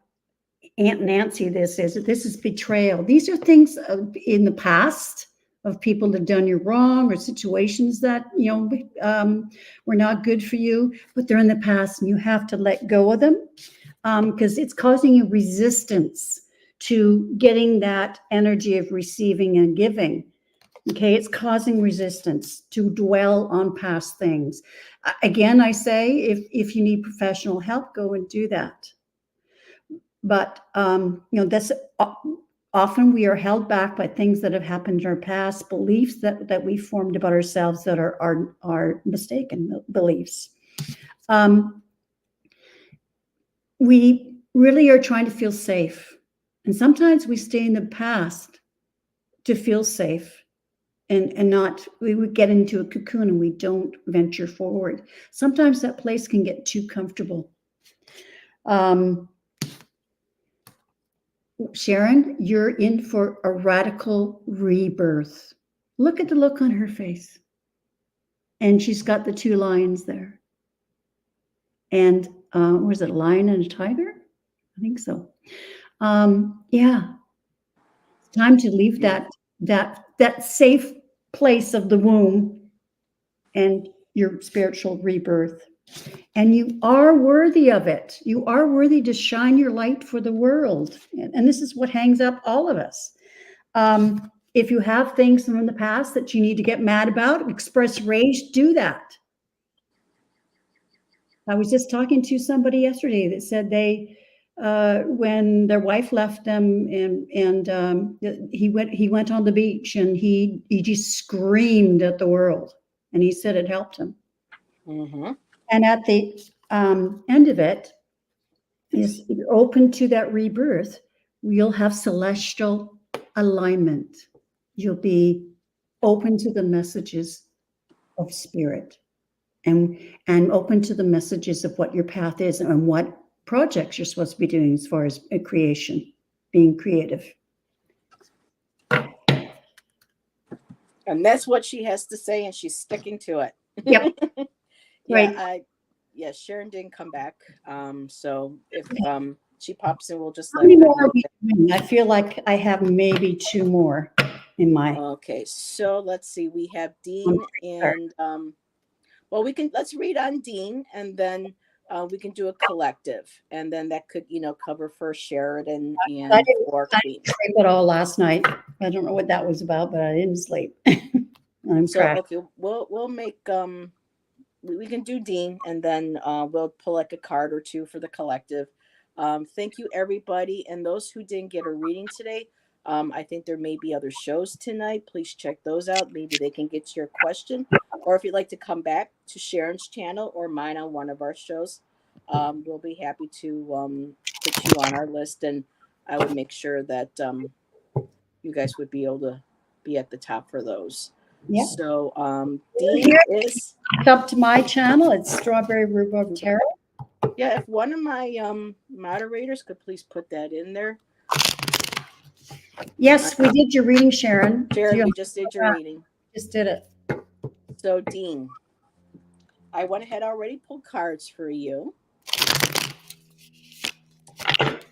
Nancy. This is betrayal. These are things in the past of people that have done you wrong, or situations that were not good for you, but they're in the past and you have to let go of them. because it's causing you resistance to getting that energy of receiving and giving. Okay, it's causing resistance to dwell on past things. Again, I say if you need professional help, go and do that. But that's often we are held back by things that have happened in our past, beliefs that we formed about ourselves that are mistaken beliefs. We really are trying to feel safe, and sometimes we stay in the past to feel safe. And not, we would get into a cocoon and we don't venture forward. Sometimes that place can get too comfortable. Sharon, you're in for a radical rebirth. Look at the look on her face. And she's got the two lions there. And was it a lion and a tiger? I think so. Yeah. It's time to leave that safe place of the womb and your spiritual rebirth. And you are worthy of it. You are worthy to shine your light for the world. And this is what hangs up all of us. If you have things from the past that you need to get mad about, express rage, do that. I was just talking to somebody yesterday that said they, when their wife left them, and he went on the beach and he just screamed at the world, and he said it helped him. Mm-hmm. And at the end of it, is open to that rebirth. You'll have celestial alignment. You'll be open to the messages of spirit, and open to the messages of what your path is and what projects you're supposed to be doing as far as creation, being creative. And that's what she has to say, and she's sticking to it. Yep. Yeah, right. Sharon didn't come back. So if she pops in, we'll just How let many her more know. are we doing? I feel like I have maybe 2 more in my. Okay, so let's see. We have Dean and well, let's read on Dean, and then we can do a collective, and then that could cover for Sheridan and I didn't Queen. sleep at all last night. I don't know what that was about, but I didn't sleep. I'm crashed. Okay, we'll make we can do Dean, and then we'll pull like a card or two for the collective. Thank you, everybody, and those who didn't get a reading today. I think there may be other shows tonight. Please check those out. Maybe they can get your question, or if you'd like to come back to Sharon's channel or mine on one of our shows, we'll be happy to put you on our list, and I would make sure that you guys would be able to be at the top for those. Yeah. So Dean is up to my channel. It's Strawberry Rhubarb Tarot. Yeah, if one of my moderators could please put that in there. Yes, we did your reading, Sharon. Sharon, we just did your reading. Just did it. So Dean, I went ahead already pulled cards for you.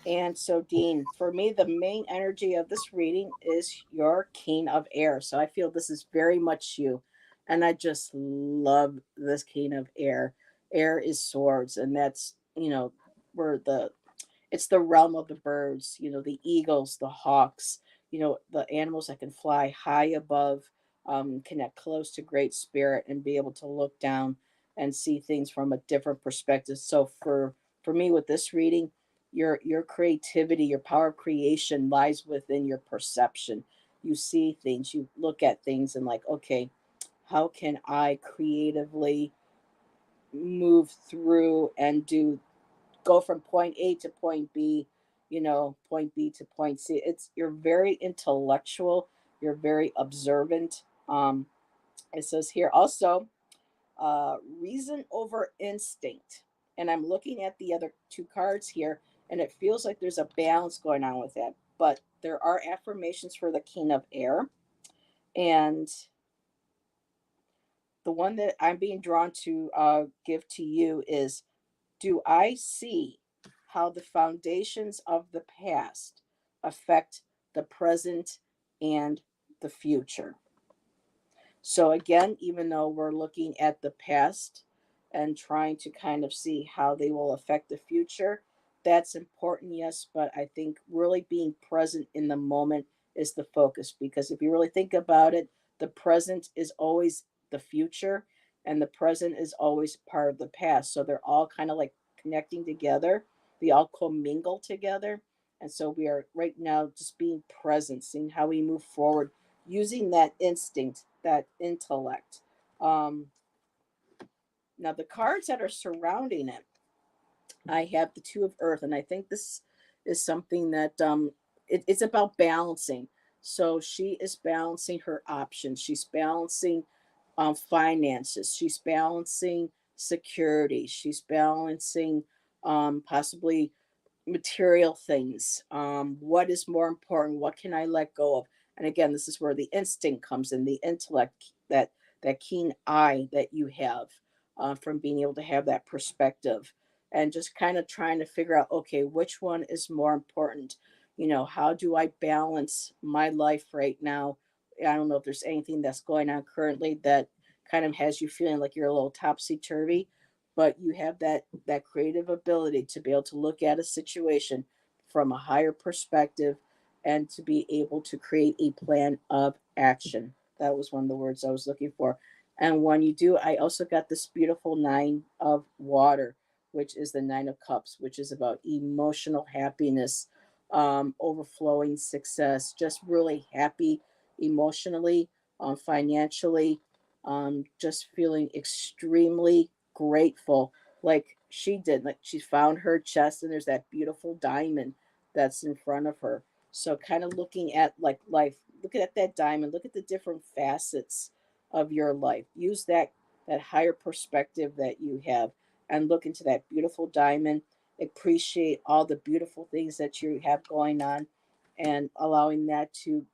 And so Dean, for me, the main energy of this reading is your King of Air. So I feel this is very much you. And I just love this King of Air. Air is swords, and that's, where it's the realm of the birds, the eagles, the hawks, the animals that can fly high above, connect close to Great Spirit and be able to look down and see things from a different perspective. So for me with this reading, your creativity, your power of creation lies within your perception. You see things, you look at things and like, okay, how can I creatively move through and go from point A to point B, point B to point C. You're very intellectual, you're very observant. It says here also, reason over instinct. And I'm looking at the other two cards here, and it feels like there's a balance going on with that. But there are affirmations for the King of Air. And the one that I'm being drawn to give to you is, do I see how the foundations of the past affect the present and the future? So, again, even though we're looking at the past and trying to kind of see how they will affect the future, that's important, yes, but I think really being present in the moment is the focus, because if you really think about it, the present is always the future and the present is always part of the past. So they're all kind of like connecting together. They all commingle together. And so we are right now just being present, seeing how we move forward, using that instinct, that intellect. Um, Now, the cards that are surrounding it, I have the Two of Earth, and I think this is something that it's about balancing. So she is balancing her options. She's balancing finances. She's balancing security. She's balancing possibly material things. What is more important? What can I let go of? And again, this is where the instinct comes in, the intellect, that keen eye that you have from being able to have that perspective, and just kind of trying to figure out, okay, which one is more important? How do I balance my life right now? I don't know if there's anything that's going on currently that kind of has you feeling like you're a little topsy turvy, but you have that creative ability to be able to look at a situation from a higher perspective and to be able to create a plan of action. That was one of the words I was looking for. And when you do, I also got this beautiful Nine of Water, which is the Nine of Cups, which is about emotional happiness, overflowing success, just really happy emotionally, financially, just feeling extremely grateful, like she did. Like she found her chest and there's that beautiful diamond that's in front of her. So kind of looking at like life, look at that diamond, look at the different facets of your life. Use that higher perspective that you have and look into that beautiful diamond. Appreciate all the beautiful things that you have going on and allowing that to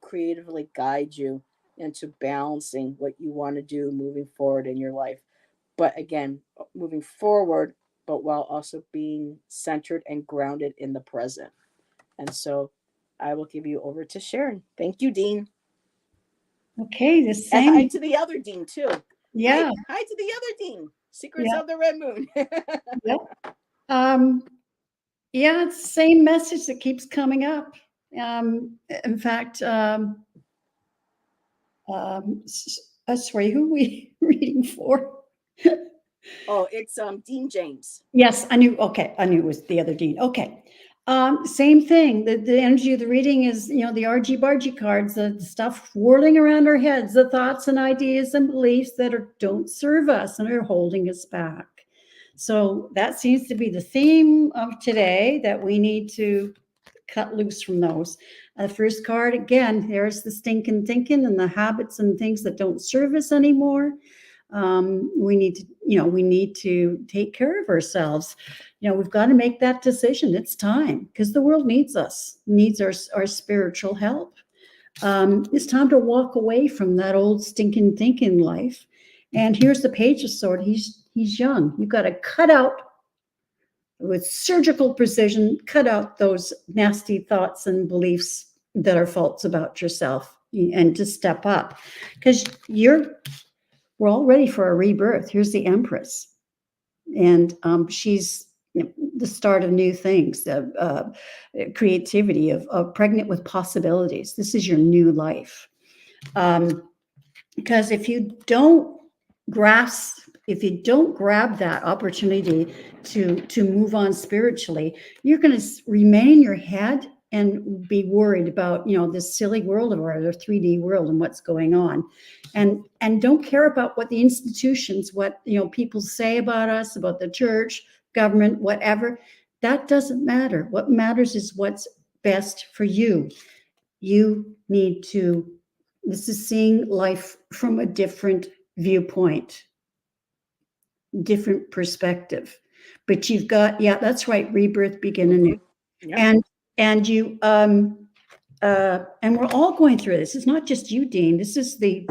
creatively guide you into balancing what you want to do moving forward in your life. But again, moving forward, but while also being centered and grounded in the present. And so I will give you over to Sharon. Thank you, Dean. Okay, the And hi same. to the other Dean, too. Hi, Yeah, hi to the other Dean. Secrets yeah, of the Red Moon. yeah. Um, yeah, it's the same message that keeps coming up. In fact, sorry, who are we reading for? Oh, it's Dean James. Yes, I knew. Okay, I knew it was the other Dean. Okay. Same thing. The energy of the reading is, the argy bargy cards, the stuff whirling around our heads, the thoughts and ideas and beliefs that don't serve us and are holding us back. So that seems to be the theme of today, that we need to cut loose from those. First card, again, there's the stinking thinking and the habits and things that don't serve us anymore. We need to take care of ourselves. We've got to make that decision. It's time, because the world needs us, needs our spiritual help. It's time to walk away from that old stinking thinking life. And here's the Page of Swords. He's young. You've got to cut out with surgical precision, cut out those nasty thoughts and beliefs that are false about yourself, and to step up, because we're all ready for a rebirth. Here's the Empress, and she's the start of new things, creativity, of pregnant with possibilities. This is your new life. Because if you don't grab that opportunity to move on spiritually, you're going to remain in your head and be worried about this silly world of ours, our 3D world, and what's going on, and don't care about what the institutions, what people say about us, about the church, government, whatever. That doesn't matter. What matters is what's best for you. You need to. This is seeing life from a different viewpoint, different perspective. But you've got, yeah, that's right, rebirth, begin anew. Yep. And you and we're all going through this. It's not just you, Dean. This is the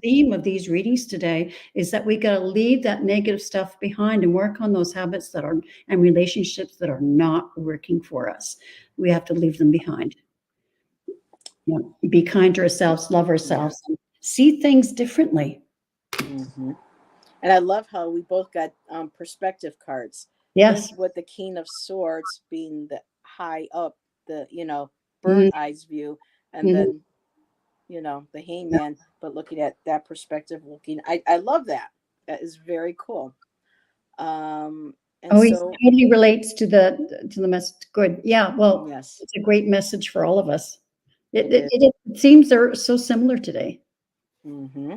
theme of these readings today, is that we got to leave that negative stuff behind and work on those habits and relationships that are not working for us. We have to leave them behind. Be kind to ourselves, love ourselves, see things differently. Mm-hmm. And I love how we both got perspective cards. Yes. with the King of Swords being the high up, the bird Mhm. eyes view, and Mhm. then the hangman, but looking at that perspective, I love that. That is very cool. And Oh, he so totally relates to the message. Good. Yeah. Well, yes, it's a great message for all of us. It it it, is. it seems they're so similar today. Mm-hmm.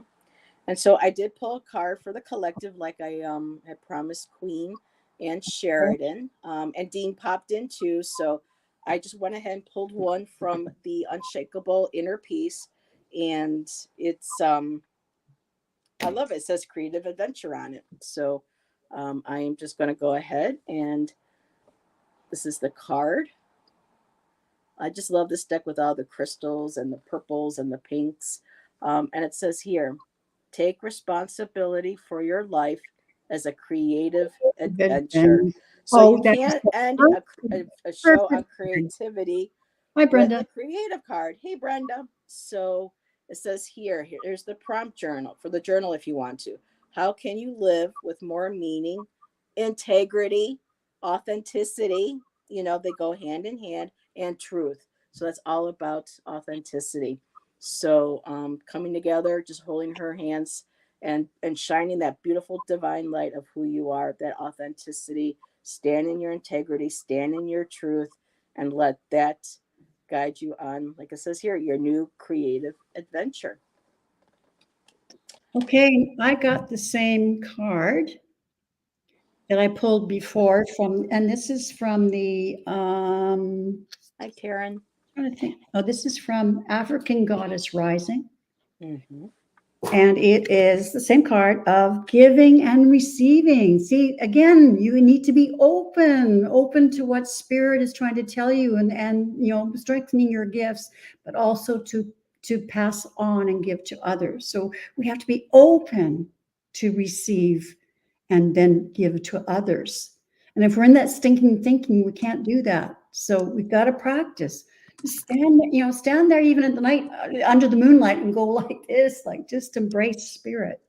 And so I did pull a card for the collective, like I had promised Queen and Sheridan. And Dean popped in too. So I just went ahead and pulled one from the Unshakable Inner Peace. And it's I love it. It says creative adventure on it. So I am just gonna go ahead, and this is the card. I just love this deck with all the crystals and the purples and the pinks. And it says here, take responsibility for your life as a creative Good. adventure. So you Oh, that is can't the end a show on perfect. creativity Hi, with Brenda. a creative card. Hey, Brenda. So it says here's the prompt journal for the journal if you want to. How can you live with more meaning, integrity, authenticity? They go hand in hand, and truth. So that's all about authenticity. So coming together, just holding her hands and shining that beautiful divine light of who you are, that authenticity, stand in your integrity, stand in your truth, and let that guide you on, like it says here, your new creative adventure. Okay, I got the same card that I pulled before and this is from the Hi, Karen. trying to think. Oh, this is from African Goddess Rising. Mm-hmm. And it is the same card of giving and receiving. See, again, you need to be open to what spirit is trying to tell you and strengthening your gifts, but also to pass on and give to others. So we have to be open to receive and then give to others. And if we're in that stinking thinking, we can't do that. So we've got to practice. Stand there even at the night under the moonlight and go like this, like just embrace spirit.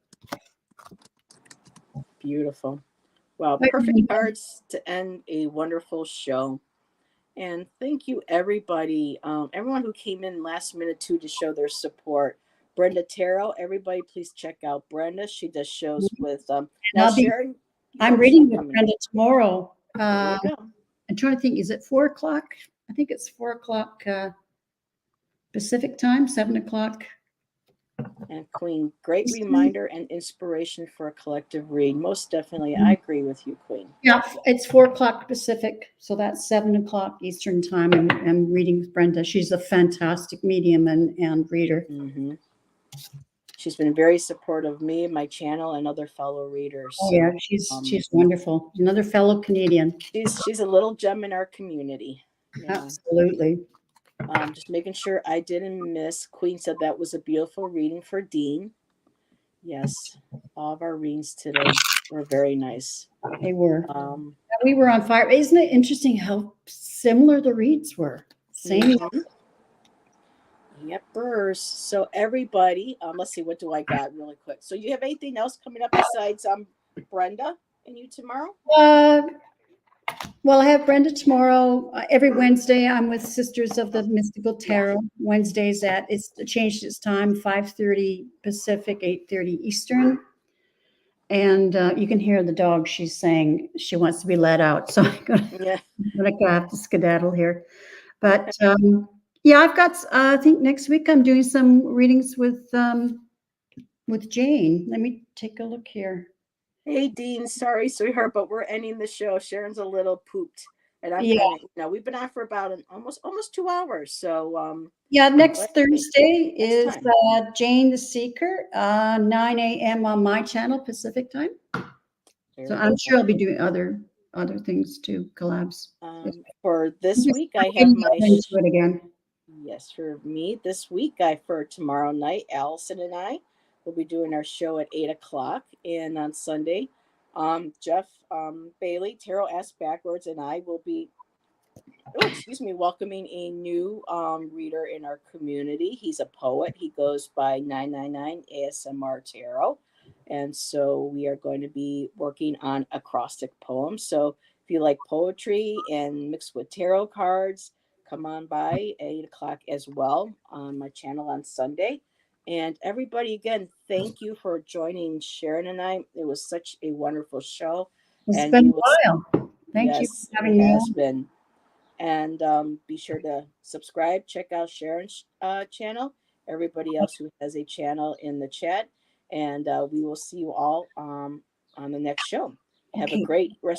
Beautiful. Well, Right, perfect Brenda? cards to end a wonderful show. And thank you, everybody, everyone who came in last minute too to show their support. Brenda Tarot, everybody, please check out Brenda. She does shows with And now Sharon. I'm When's she reading with coming in? Brenda tomorrow. There you go. I'm trying to think, is it 4 o'clock? I think it's 4 o'clock Pacific time, 7 o'clock. And Queen, great reminder and inspiration for a collective read. Most definitely, I agree with you, Queen. Yeah, it's 4 o'clock Pacific, so that's 7 o'clock Eastern time. And I'm reading with Brenda. She's a fantastic medium and reader. Mm-hmm. She's been very supportive of me, my channel, and other fellow readers. Oh yeah, So she's wonderful. Another fellow Canadian. she's a little gem in our community. Yeah. Absolutely. Just making sure I didn't miss. Queen said that was a beautiful reading for Dean. Yes, all of our readings today were very nice. They were. Um, We were on fire. Isn't it interesting how similar the reads were? Same. mhm. Yepers. So everybody, let's see, what do I got really quick? So you have anything else coming up besides Brenda and you tomorrow? Uh, well, I have Brenda tomorrow. Every Wednesday, I'm with Sisters of the Mystical Yeah. Tarot. Wednesdays it's changed its time, 5:30 Pacific, 8:30 Eastern. And you can hear the dog. She's saying she wants to be let out. So Yeah. I'm gonna have to skedaddle here. But yeah, I've got. I think next week I'm doing some readings with Jane. Let me take a look here. Hey Dean, sorry, sweetheart, but we're ending the show. Sharon's a little pooped, and I'm Yeah, kind of, we've been on for about almost 2 hours. So yeah. but Next hey, Thursday next is time. Jane the Seeker, 9 a.m. on my channel, Pacific time. So Very I'm cool. sure I'll be doing other things too, collabs. For I'm this just week, I have getting my into it again. yes, for me this week. For tomorrow night, Allison and I will be doing our show at 8 o'clock, and on Sunday, Jeff Bailey, Tarot Ask Backwards, and I will be welcoming a new reader in our community. He's a poet. He goes by 999 ASMR Tarot. And so we are going to be working on acrostic poems. So If you like poetry and mixed with tarot cards, come on by at 8 o'clock as well on my channel on Sunday. And everybody, again, thank you for joining Sharon and I. It was such a wonderful show. It's And been we a will, while. Thank you yes, for it having me has on. been. And be sure to subscribe, check out Sharon's channel, everybody else who has a channel in the chat. And we will see you all on the next show. Have a Okay. great rest.